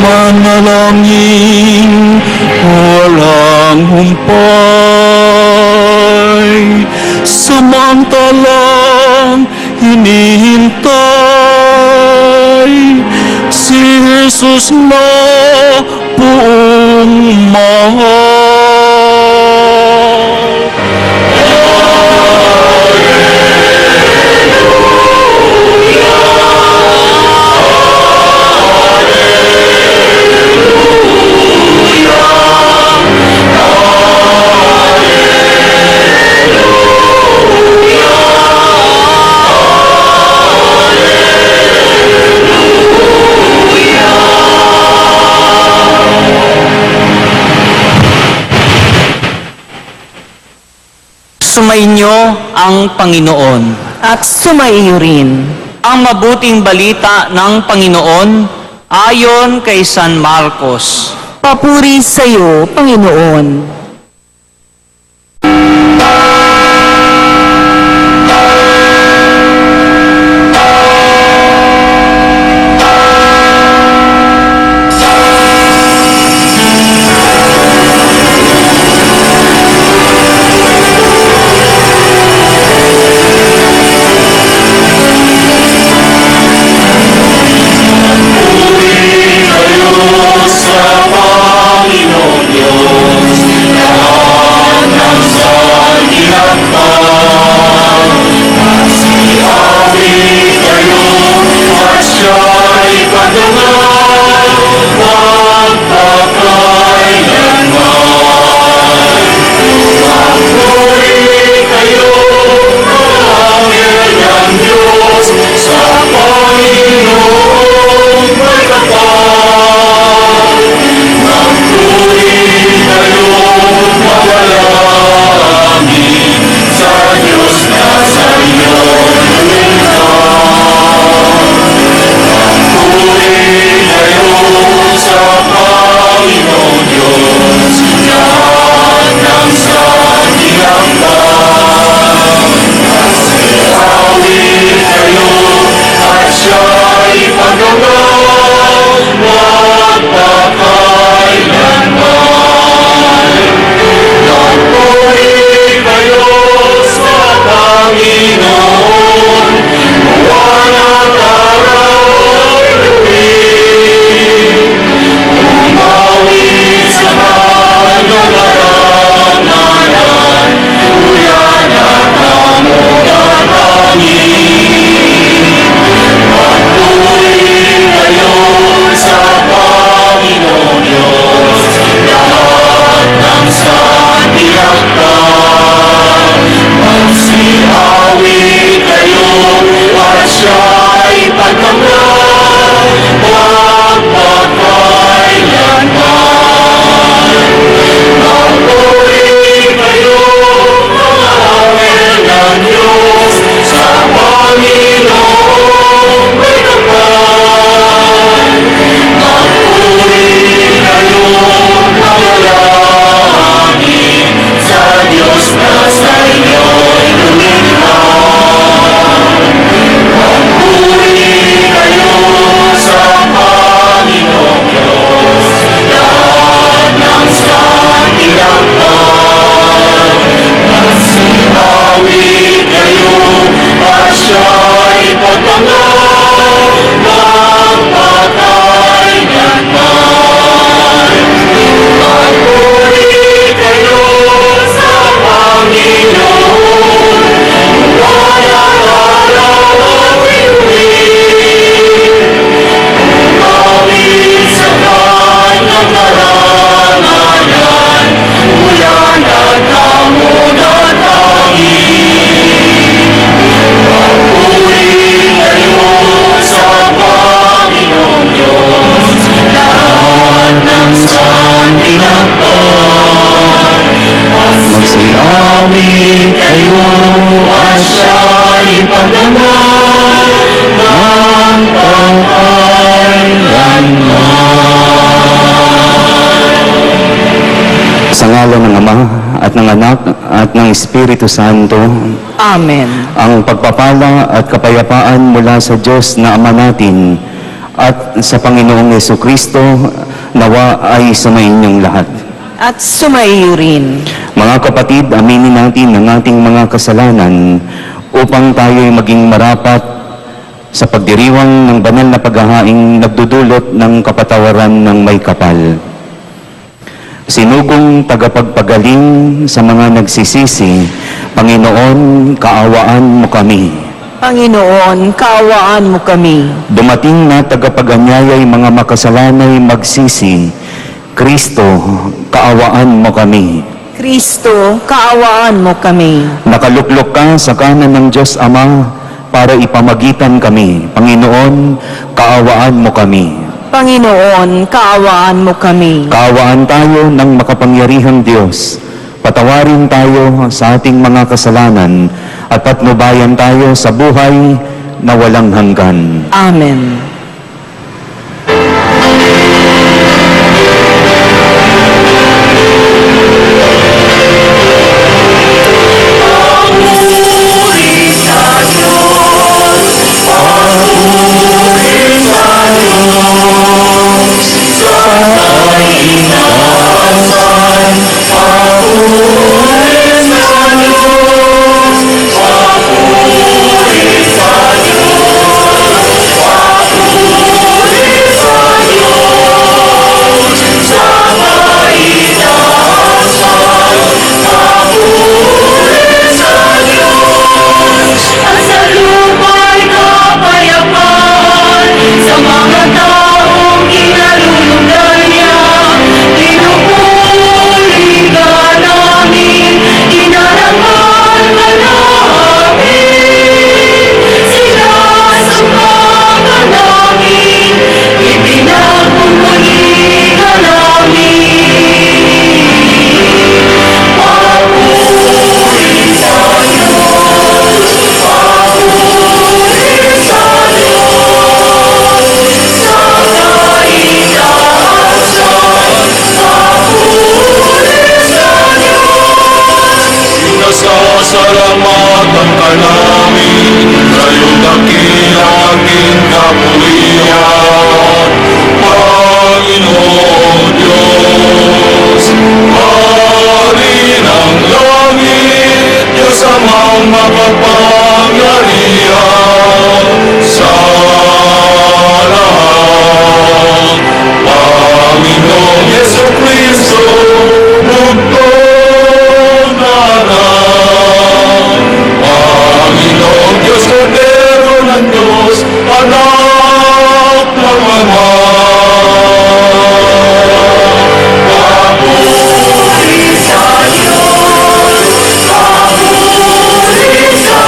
Manalangin, walang humpay, samantalang hinihintay si Jesus na buong mahal. Sumainyo ang Panginoon. At sumaiyo rin. Ang mabuting balita ng Panginoon ayon kay San Marcos. Papuri sa iyo, Panginoon. Sa Panginoon Diyos, ngalan ng Ama at ng Anak at ng Espiritu Santo, Amen. ang pagpapala at kapayapaan mula sa Diyos na Ama natin at sa Panginoong Yesukristo nawa ay sumainyong lahat. At sumaiyo rin. Mga kapatid, aminin natin ang ating mga kasalanan upang tayo'y maging marapat sa pagdiriwang ng banal na paghahaing nagdudulot ng kapatawaran ng may kapal. Sinugong tagapagpagaling sa mga nagsisisi, Panginoon, kaawaan mo kami. Panginoon, kaawaan mo kami. Dumating na tagapag-anyaya'y mga makasalanay magsisi, Kristo, kaawaan mo kami. Kristo, kaawaan mo kami. Nakaluklok ka sa kanan ng Diyos Ama para ipamagitan kami. Panginoon, kaawaan mo kami. Panginoon, kaawaan mo kami. Kaawaan tayo ng makapangyarihang Diyos. Patawarin tayo sa ating mga kasalanan at patnubayan tayo sa buhay na walang hanggan. Amen. Sasalamatan ka namin sa iyong dakilaking kapulihan, Panginoon Diyos, Hari ng langit, Diyos amang makapangyarihan sa lahat. Panginoong Yesukristo, bugtong Panginoong Diyos, Kordero ng Diyos, Anak ng Ama. Papuri sa Diyos, papuri sa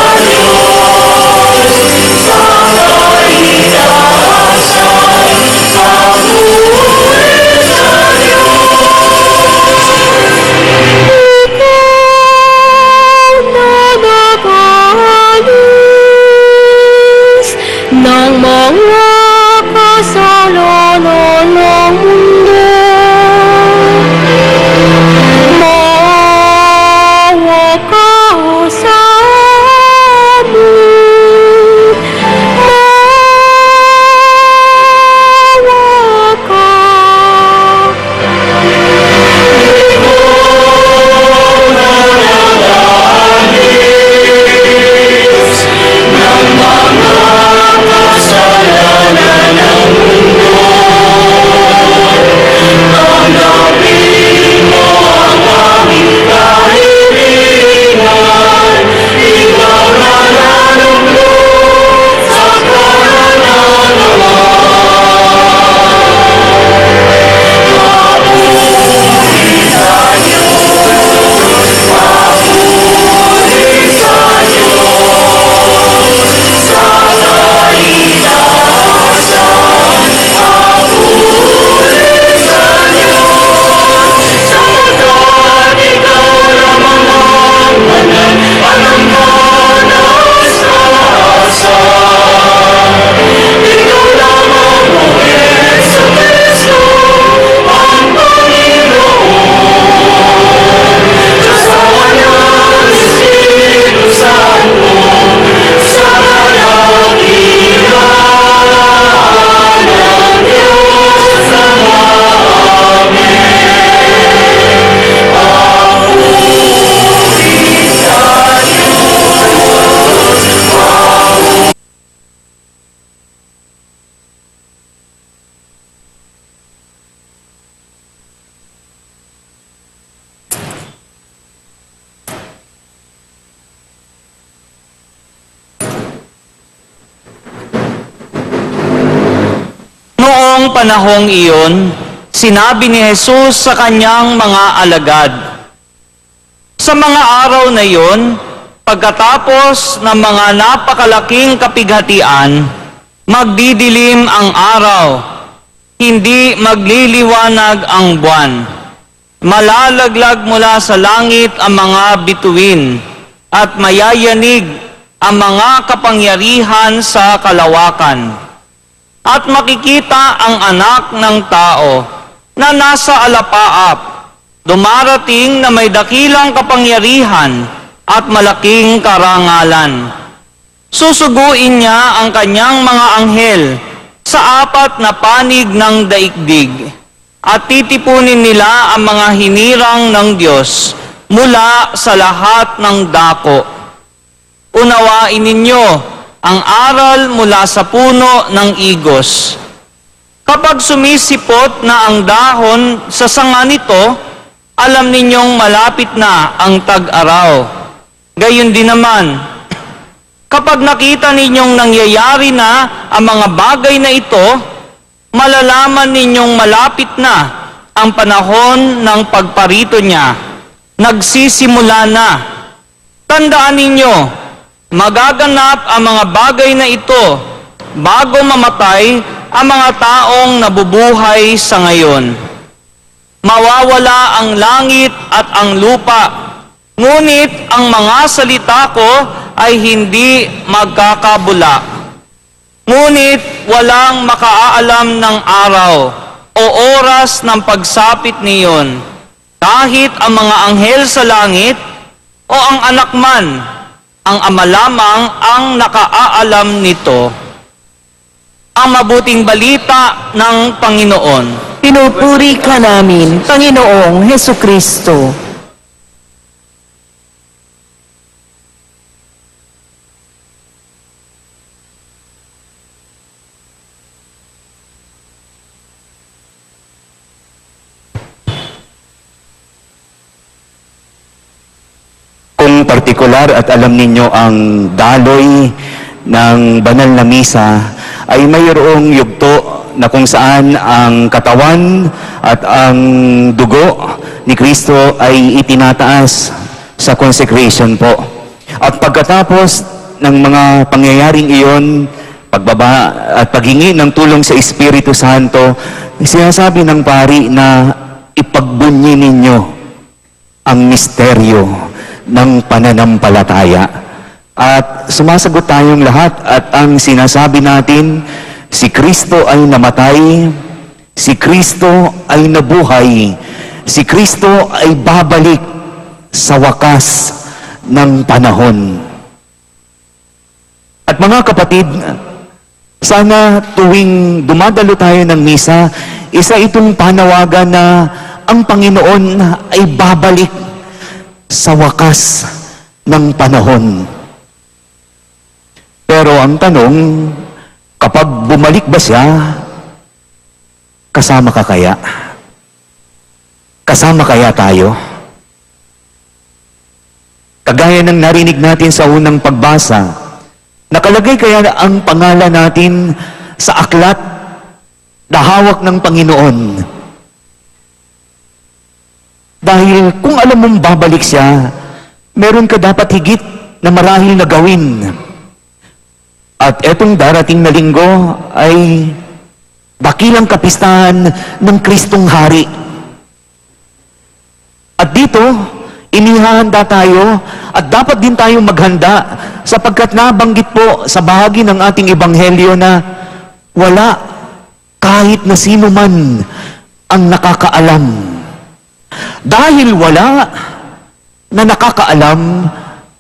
panahong iyon, sinabi ni Jesus sa kanyang mga alagad, "Sa mga araw na iyon, pagkatapos ng mga napakalaking kapighatian, magdidilim ang araw, hindi magliliwanag ang buwan. Malalaglag mula sa langit ang mga bituin, at mayayanig ang mga kapangyarihan sa kalawakan. At makikita ang anak ng tao na nasa alapaap, dumarating na may dakilang kapangyarihan at malaking karangalan. Susuguin niya ang kanyang mga anghel sa 4 na panig ng daigdig, at titipunin nila ang mga hinirang ng Diyos mula sa lahat ng dako. Unawain ninyo ang aral mula sa puno ng igos. Kapag sumisipot na ang dahon sa sanga nito, alam ninyong malapit na ang tag-araw. Gayon din naman, kapag nakita ninyong nangyayari na ang mga bagay na ito, malalaman ninyong malapit na ang panahon ng pagparito niya. Nagsisimula na. Tandaan ninyo, magaganap ang mga bagay na ito bago mamatay ang mga taong nabubuhay sa ngayon. Mawawala ang langit at ang lupa, ngunit ang mga salita ko ay hindi magkakabula. Ngunit walang makaalam ng araw o oras ng pagsapit niyon, kahit ang mga anghel sa langit o ang anak man, ang Ama lamang ang nakaalam nito. Ang mabuting balita ng Panginoon. Pinupuri ka namin, Panginoong Hesukristo. Kung partikular at alam ninyo ang daloy ng banal na misa, ay mayroong yugto na kung saan ang katawan at ang dugo ni Kristo ay itinataas sa consecration po. At pagkatapos ng mga pangyayaring iyon, pagbaba at paghingi ng tulong sa Espiritu Santo, sinasabi ng pari na ipagbunyi ninyo ang misteryo ng pananampalataya. At sumasagot tayong lahat at ang sinasabi natin, si Kristo ay namatay, si Kristo ay nabuhay, si Kristo ay babalik sa wakas ng panahon. At mga kapatid, sana tuwing dumadalo tayo ng misa, isa itong panawagan na ang Panginoon ay babalik sa wakas ng panahon. Pero ang tanong, kapag bumalik ba siya, kasama ka kaya? Kasama kaya tayo? Kagaya ng narinig natin sa unang pagbasa, nakalagay kaya ang pangalan natin sa aklat na hawak ng Panginoon? Dahil kung alam mong babalik siya, meron ka dapat higit na marahil na gawin. At etong darating na linggo ay dakilang kapistahan ng Kristong Hari. At dito, inihahanda tayo at dapat din tayo maghanda sapagkat nabanggit po sa bahagi ng ating ebanghelyo na wala kahit na sino man ang nakakaalam. Dahil wala na nakakaalam,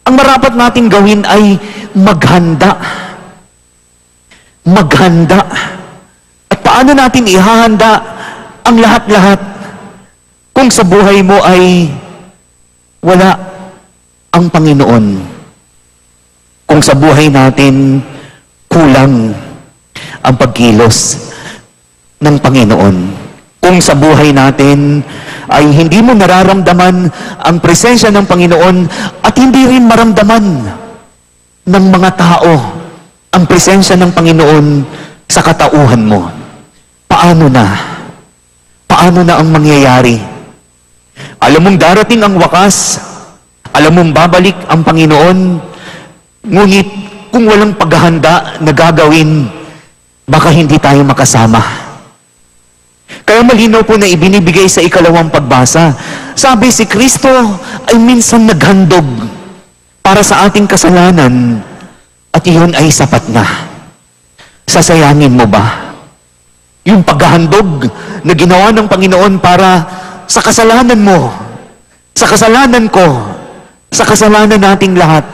ang marapat nating gawin ay maghanda. Maghanda. At paano natin ihahanda ang lahat-lahat kung sa buhay mo ay wala ang Panginoon? Kung sa buhay natin kulang ang pagkilos ng Panginoon? Kung sa buhay natin ay hindi mo nararamdaman ang presensya ng Panginoon at hindi rin maramdaman ng mga tao ang presensya ng Panginoon sa katauhan mo, paano paano na? Paano na ang mangyayari? Alam mong darating ang wakas, alam mong babalik ang Panginoon, ngunit kung walang paghahanda na gagawin, baka hindi tayo makasama. Kaya malinaw po na ibinibigay sa ikalawang pagbasa. Sabi, si Kristo ay minsan naghandog para sa ating kasalanan at iyon ay sapat na. Sasayangin mo ba yung paghahandog na ginawa ng Panginoon para sa kasalanan mo, sa kasalanan ko, sa kasalanan nating lahat?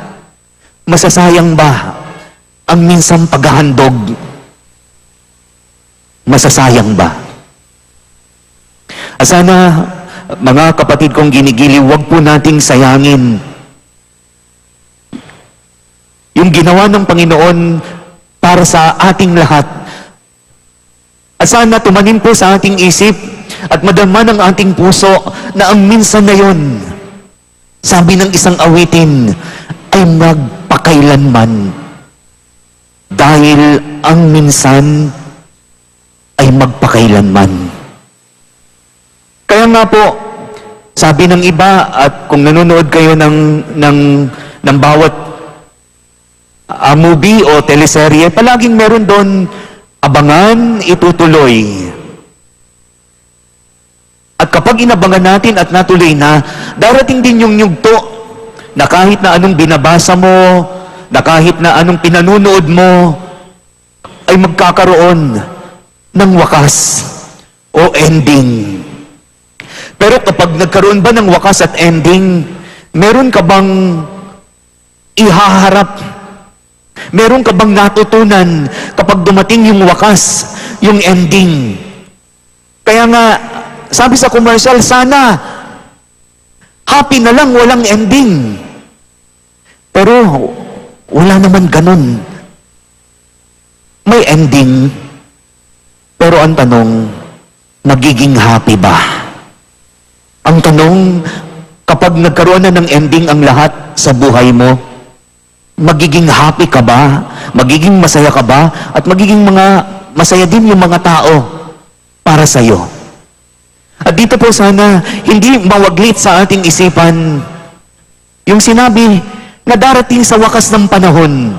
Masasayang ba ang minsang paghahandog? Masasayang ba? Sana, mga kapatid kong ginigiliw, huwag po nating sayangin yung ginawa ng Panginoon para sa ating lahat. At sana tumanim po sa ating isip at madama ng ating puso na ang minsan na yon, sabi ng isang awitin, ay magpakailanman. Dahil ang minsan ay magpakailanman. Kaya nga po, sabi ng iba, at kung nanonood kayo ng bawat movie o teleserye, palaging meron doon, abangan, itutuloy. At kapag inabangan natin at natuloy na, darating din yung yugto na kahit na anong binabasa mo, na kahit na anong pinanunood mo, ay magkakaroon ng wakas o ending. Pero kapag nagkaroon ba ng wakas at ending, meron ka bang ihaharap? Meron ka bang natutunan kapag dumating yung wakas, yung ending? Kaya nga, sabi sa commercial, sana happy na lang, walang ending. Pero wala naman ganun. May ending, pero ang tanong, magiging happy ba? Ang tanong, kapag nagkaroon na ng ending ang lahat sa buhay mo, magiging happy ka ba? Magiging masaya ka ba? At magiging masaya din yung mga tao para sa'yo. At dito po sana, hindi mawaglit sa ating isipan yung sinabi na darating sa wakas ng panahon.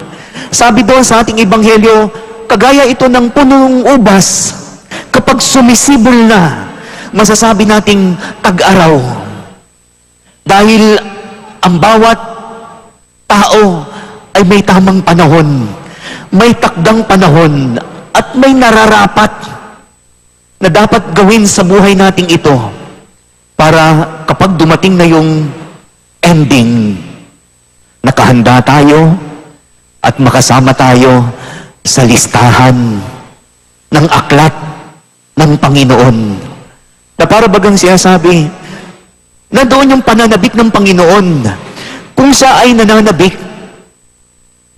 Sabi doon sa ating ebanghelyo, kagaya ito ng punong ubas, kapag sumisibol na, masasabi nating tag-araw. Dahil ang bawat tao ay may tamang panahon, may takdang panahon, at may nararapat na dapat gawin sa buhay nating ito para kapag dumating na yung ending, nakahanda tayo at makasama tayo sa listahan ng aklat ng Panginoon. Na para bagang siya sabi, nandoon yung pananabik ng Panginoon. Kung siya ay nananabik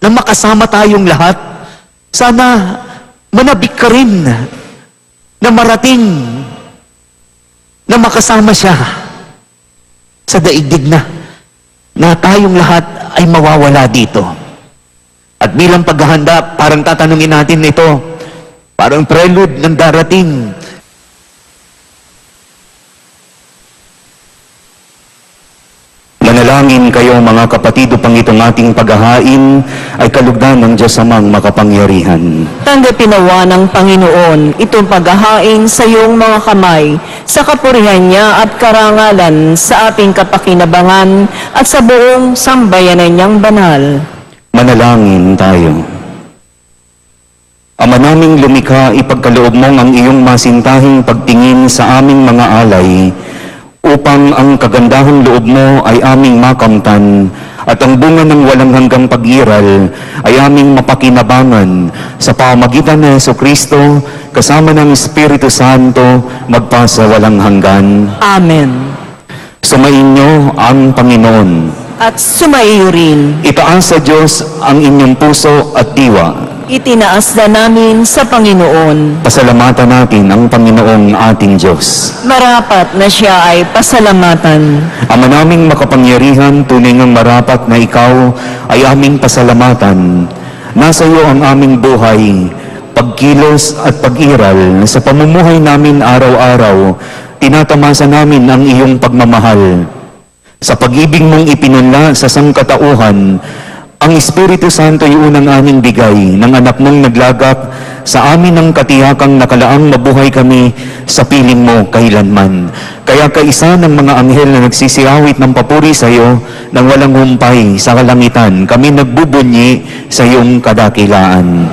na makasama tayong lahat, sana manabik ka rin na marating na makasama siya sa daigdig na tayong lahat ay mawawala dito. At bilang paghahanda, parang tatanungin natin ito, parang prelude ng darating. Manalangin kayo mga kapatid upang itong ating paghahain ay kalugdan ng Diyos Amang makapangyarihan. Tanggapin nawa ng Panginoon itong paghahain sa iyong mga kamay, sa kapurihan niya at karangalan sa ating kapakinabangan at sa buong sambayanan niyang banal. Manalangin tayo. Ama naming lumikha, ipagkaloob mong ang iyong masintahing pagtingin sa aming mga alay, upang ang kagandahang loob mo ay aming makamtan at ang bunga ng walang hanggang pag-iral ay aming mapakinabangan sa pamamagitan ng Jesucristo kasama ng Espiritu Santo magpasa walang hanggan. Amen. Sumainyo ang Panginoon. At sumaiyo rin, Itaas sa Diyos ang inyong puso at diwa. itinaas na namin sa Panginoon. Pasalamatan natin ang Panginoong ating Diyos. Marapat na siya ay pasalamatan. Ama naming makapangyarihan, tunay ngang marapat na ikaw ay aming pasalamatan. Nasa iyo ang aming buhay, pagkilos at pag-iral na sa pamumuhay namin araw-araw, tinatamasa namin ang iyong pagmamahal. Sa pag-ibig mong ipinunla sa sangkatauhan, ang Espiritu Santo ay unang aming bigay ng anak mong naglagak sa amin ng katiyakang nakalaang mabuhay kami sa piling mo kailanman. Kaya kaisa ng mga anghel na nagsisiawit ng papuri sa iyo nang walang humpay sa kalangitan, kami nagbubunyi sa iyong kadakilaan.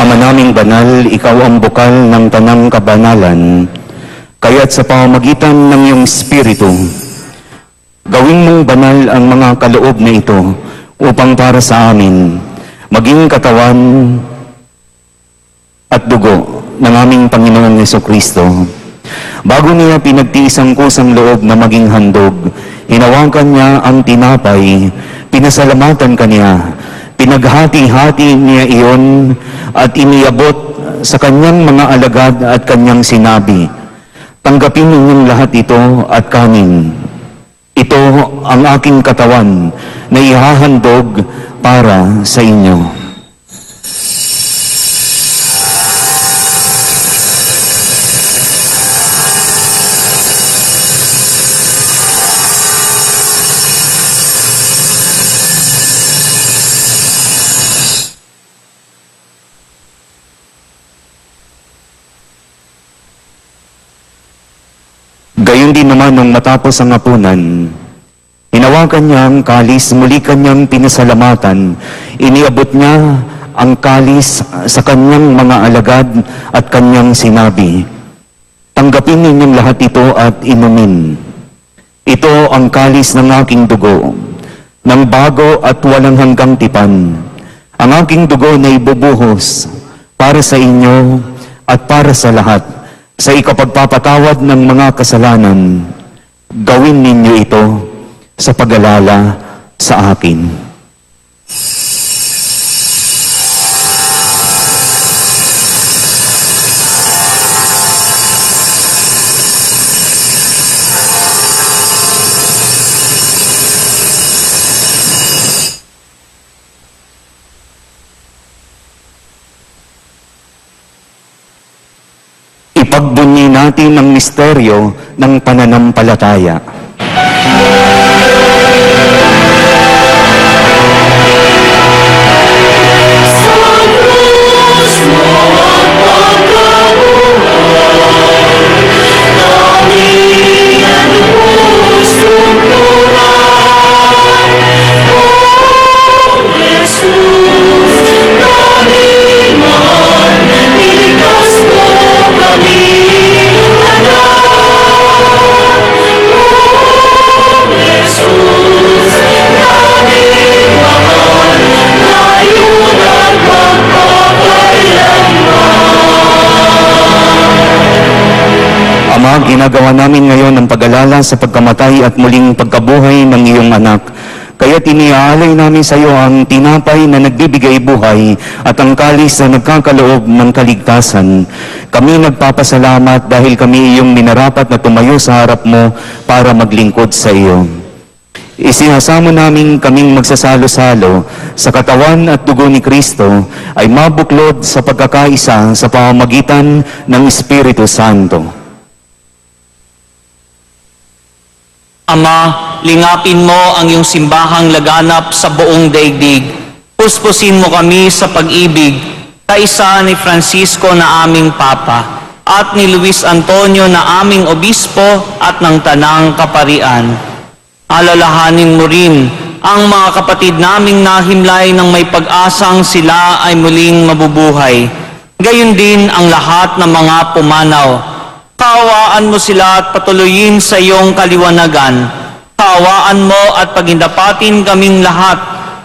Ama naming banal, ikaw ang bukal ng tanang kabanalan, kaya't sa pamamagitan ng iyong Espiritu, gawing mong banal ang mga kaloob na ito upang para sa amin maging katawan at dugo ng aming Panginoong Jesucristo. Bago niya pinagtiis ang kusang loob na maging handog, hinawakan niya ang tinapay, pinasalamatan kaniya, pinaghati-hati niya iyon at iniabot sa kanyang mga alagad at kanyang sinabi, "Tanggapin ninyong lahat ito at kanin. Ito ang aking katawan na ihahandog para sa inyo." Gayon din naman nung matapos ang hapunan, hinawakan niya ang kalis, muli kanyang pinasalamatan, iniabot niya ang kalis sa kanyang mga alagad at kanyang sinabi, "Tanggapin ninyong lahat ito at inumin. Ito ang kalis ng aking dugo, ng bago at walang hanggang tipan. Ang aking dugo na ibubuhos para sa inyo at para sa lahat, sa ikapagpapatawad ng mga kasalanan. Gawin ninyo ito sa pag-alala sa akin." Ipagbunyi natin ang misteryo ng pananampalataya. Ama, ginagawa namin ngayon ang pag-alala sa pagkamatay at muling pagkabuhay ng iyong anak. Kaya tiniaalay namin sa iyo ang tinapay na nagbibigay buhay at ang kalis na nagkakaloob ng kaligtasan. Kami nagpapasalamat dahil kami iyong minarapat na tumayo sa harap mo para maglingkod sa iyo. Isinasamo namin kaming magsasalo-salo sa katawan at dugo ni Kristo ay mabuklod sa pagkakaisa sa pamamagitan ng Espiritu Santo. Ama, lingapin mo ang iyong simbahang laganap sa buong daigdig. Puspusin mo kami sa pag-ibig, kaisa ni Francisco na aming Papa, at ni Luis Antonio na aming Obispo at ng Tanang Kaparian. Alalahanin mo rin ang mga kapatid naming nahimlay ng may pag-asang sila ay muling mabubuhay. Gayon din ang lahat ng mga pumanaw. Kaawaan mo sila at patuloyin sa iyong kaliwanagan. Kaawaan mo at pagindapatin kaming lahat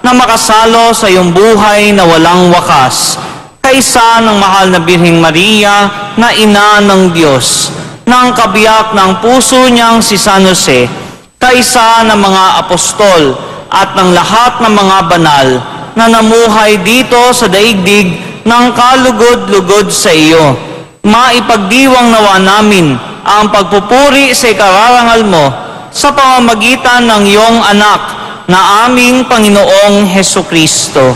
na makasalo sa iyong buhay na walang wakas. Kaisa ng mahal na Birheng Maria na ina ng Diyos, ng kabiyak ng puso niyang si San Jose, kaisa ng mga apostol at ng lahat ng mga banal na namuhay dito sa daigdig ng kalugod-lugod sa iyo. Maipagdiwang nawa namin ang pagpupuri sa ikararangal mo sa pamamagitan ng iyong anak na aming Panginoong Hesukristo.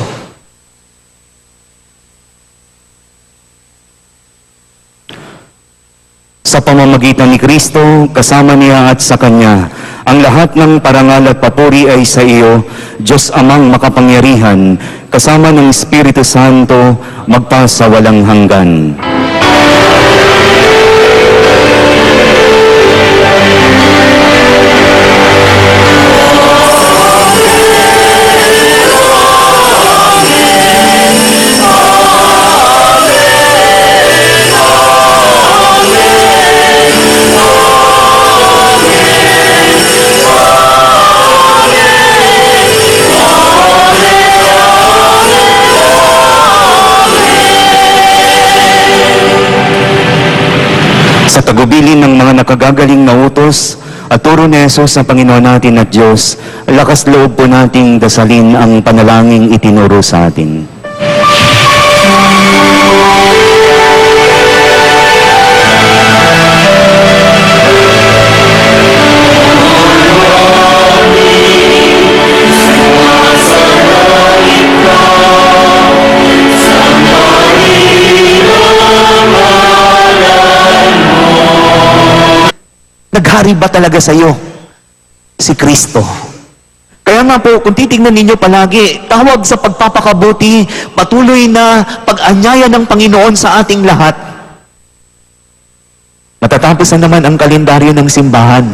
Sa pamamagitan ni Kristo, kasama niya at sa Kanya, ang lahat ng parangal at papuri ay sa iyo, Diyos Amang makapangyarihan, kasama ng Espiritu Santo, magpa sa walang hanggan. Sa tagubilin ng mga nakagagaling na utos at turo ni Jesus sa Panginoon natin at Diyos, lakas loob po nating dasalin ang panalangin itinuro sa atin. Naghari ba talaga sa iyo si Kristo? Kaya nga po, kung titignan ninyo palagi, tawag sa pagpapakabuti, patuloy na pag-anyaya ng Panginoon sa ating lahat. Matatapos na naman ang kalendaryo ng simbahan.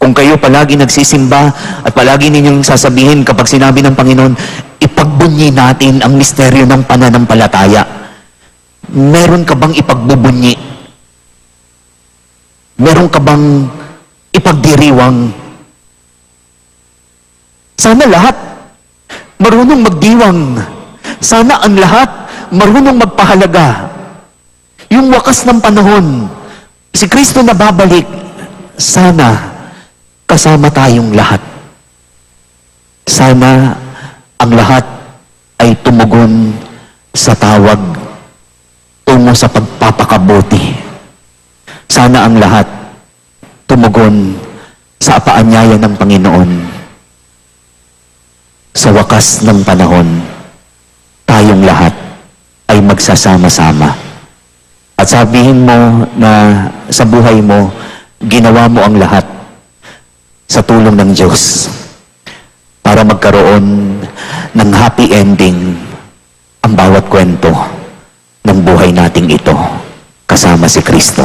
Kung kayo palagi nagsisimba at palagi ninyong sasabihin kapag sinabi ng Panginoon, ipagbunyi natin ang misteryo ng pananampalataya. Meron ka bang ipagbubunyi? Meron ka bang ipagdiriwang? Sana lahat marunong magdiwang. Sana ang lahat marunong magpahalaga. Yung wakas ng panahon, si Kristo na babalik, sana kasama tayong lahat. Sana ang lahat ay tumugon sa tawag tungo sa pagpapakabuti. Sana ang lahat tumugon sa paanyaya ng Panginoon. Sa wakas ng panahon, tayong lahat ay magsasama-sama. At sabihin mo na sa buhay mo, ginawa mo ang lahat sa tulong ng Diyos para magkaroon ng happy ending ang bawat kwento ng buhay nating ito kasama si Kristo.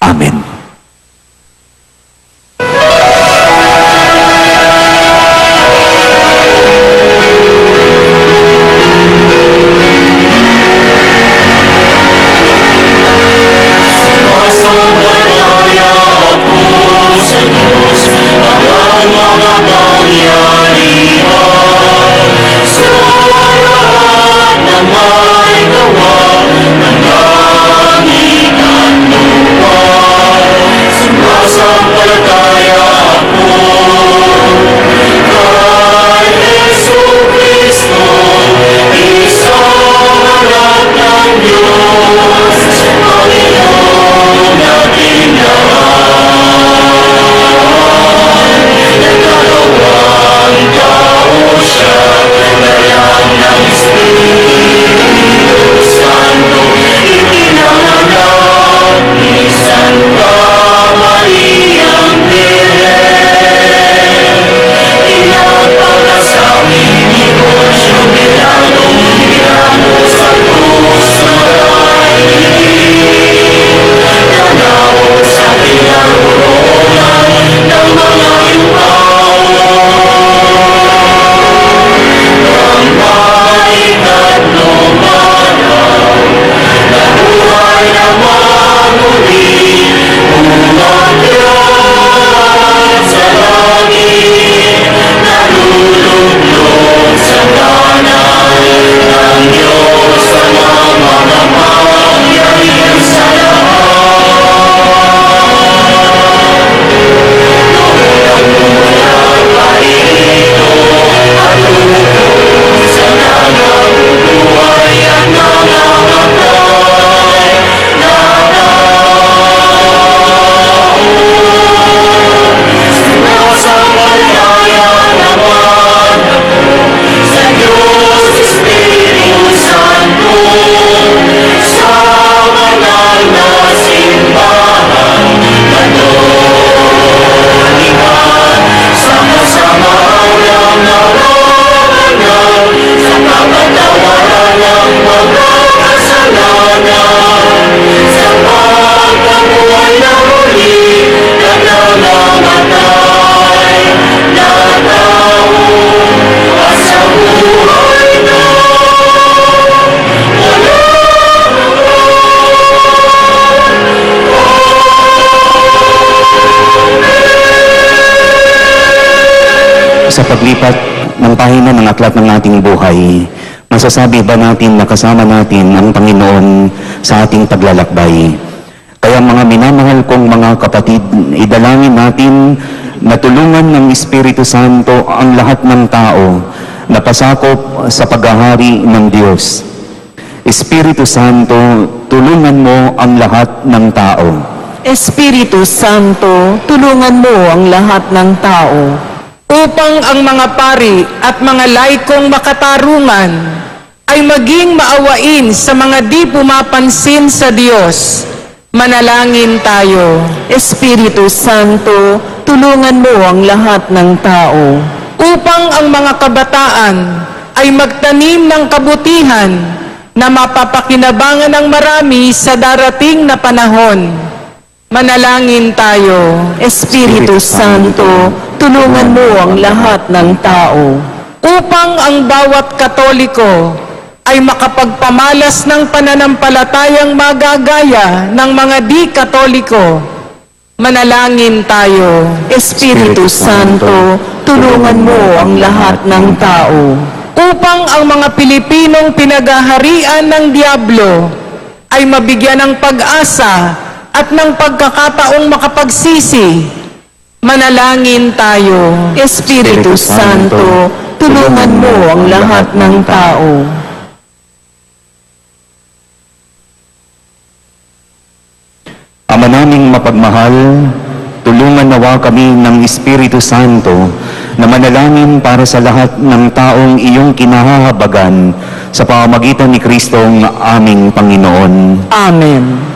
Amen. Naman sa paglipat ng pahina ng aklat ng ating buhay, masasabi ba natin na kasama natin ang Panginoon sa ating paglalakbay? Kaya mga minamahal kong mga kapatid, idalangin natin na tulungan ng Espiritu Santo ang lahat ng tao na pasakop sa paghahari ng Diyos. Espiritu Santo, tulungan mo ang lahat ng tao. Espiritu Santo, tulungan mo ang lahat ng tao. Upang ang mga pari at mga laikong makatarungan ay maging maawain sa mga di pumapansin sa Diyos. Manalangin tayo. Espiritu Santo, tulungan mo ang lahat ng tao. Upang ang mga kabataan ay magtanim ng kabutihan na mapapakinabangan ng marami sa darating na panahon. Manalangin tayo. Espiritu Santo, tulungan mo ang lahat ng tao. Upang ang bawat Katoliko ay makapagpamalas ng pananampalatayang magagaya ng mga di-Katoliko. Manalangin tayo. Espiritu Santo, tulungan mo ang lahat ng tao. Upang ang mga Pilipinong pinaghaharian ng Diablo ay mabigyan ng pag-asa at ng pagkakataong makapagsisi. Manalangin tayo. Espiritu Santo, tulungan mo ang lahat ng tao. Ama naming mapagmahal, tulungan nawa kami ng Espiritu Santo na manalangin para sa lahat ng taong iyong kinahahabagan sa pamamagitan ni Kristong aming Panginoon. Amen.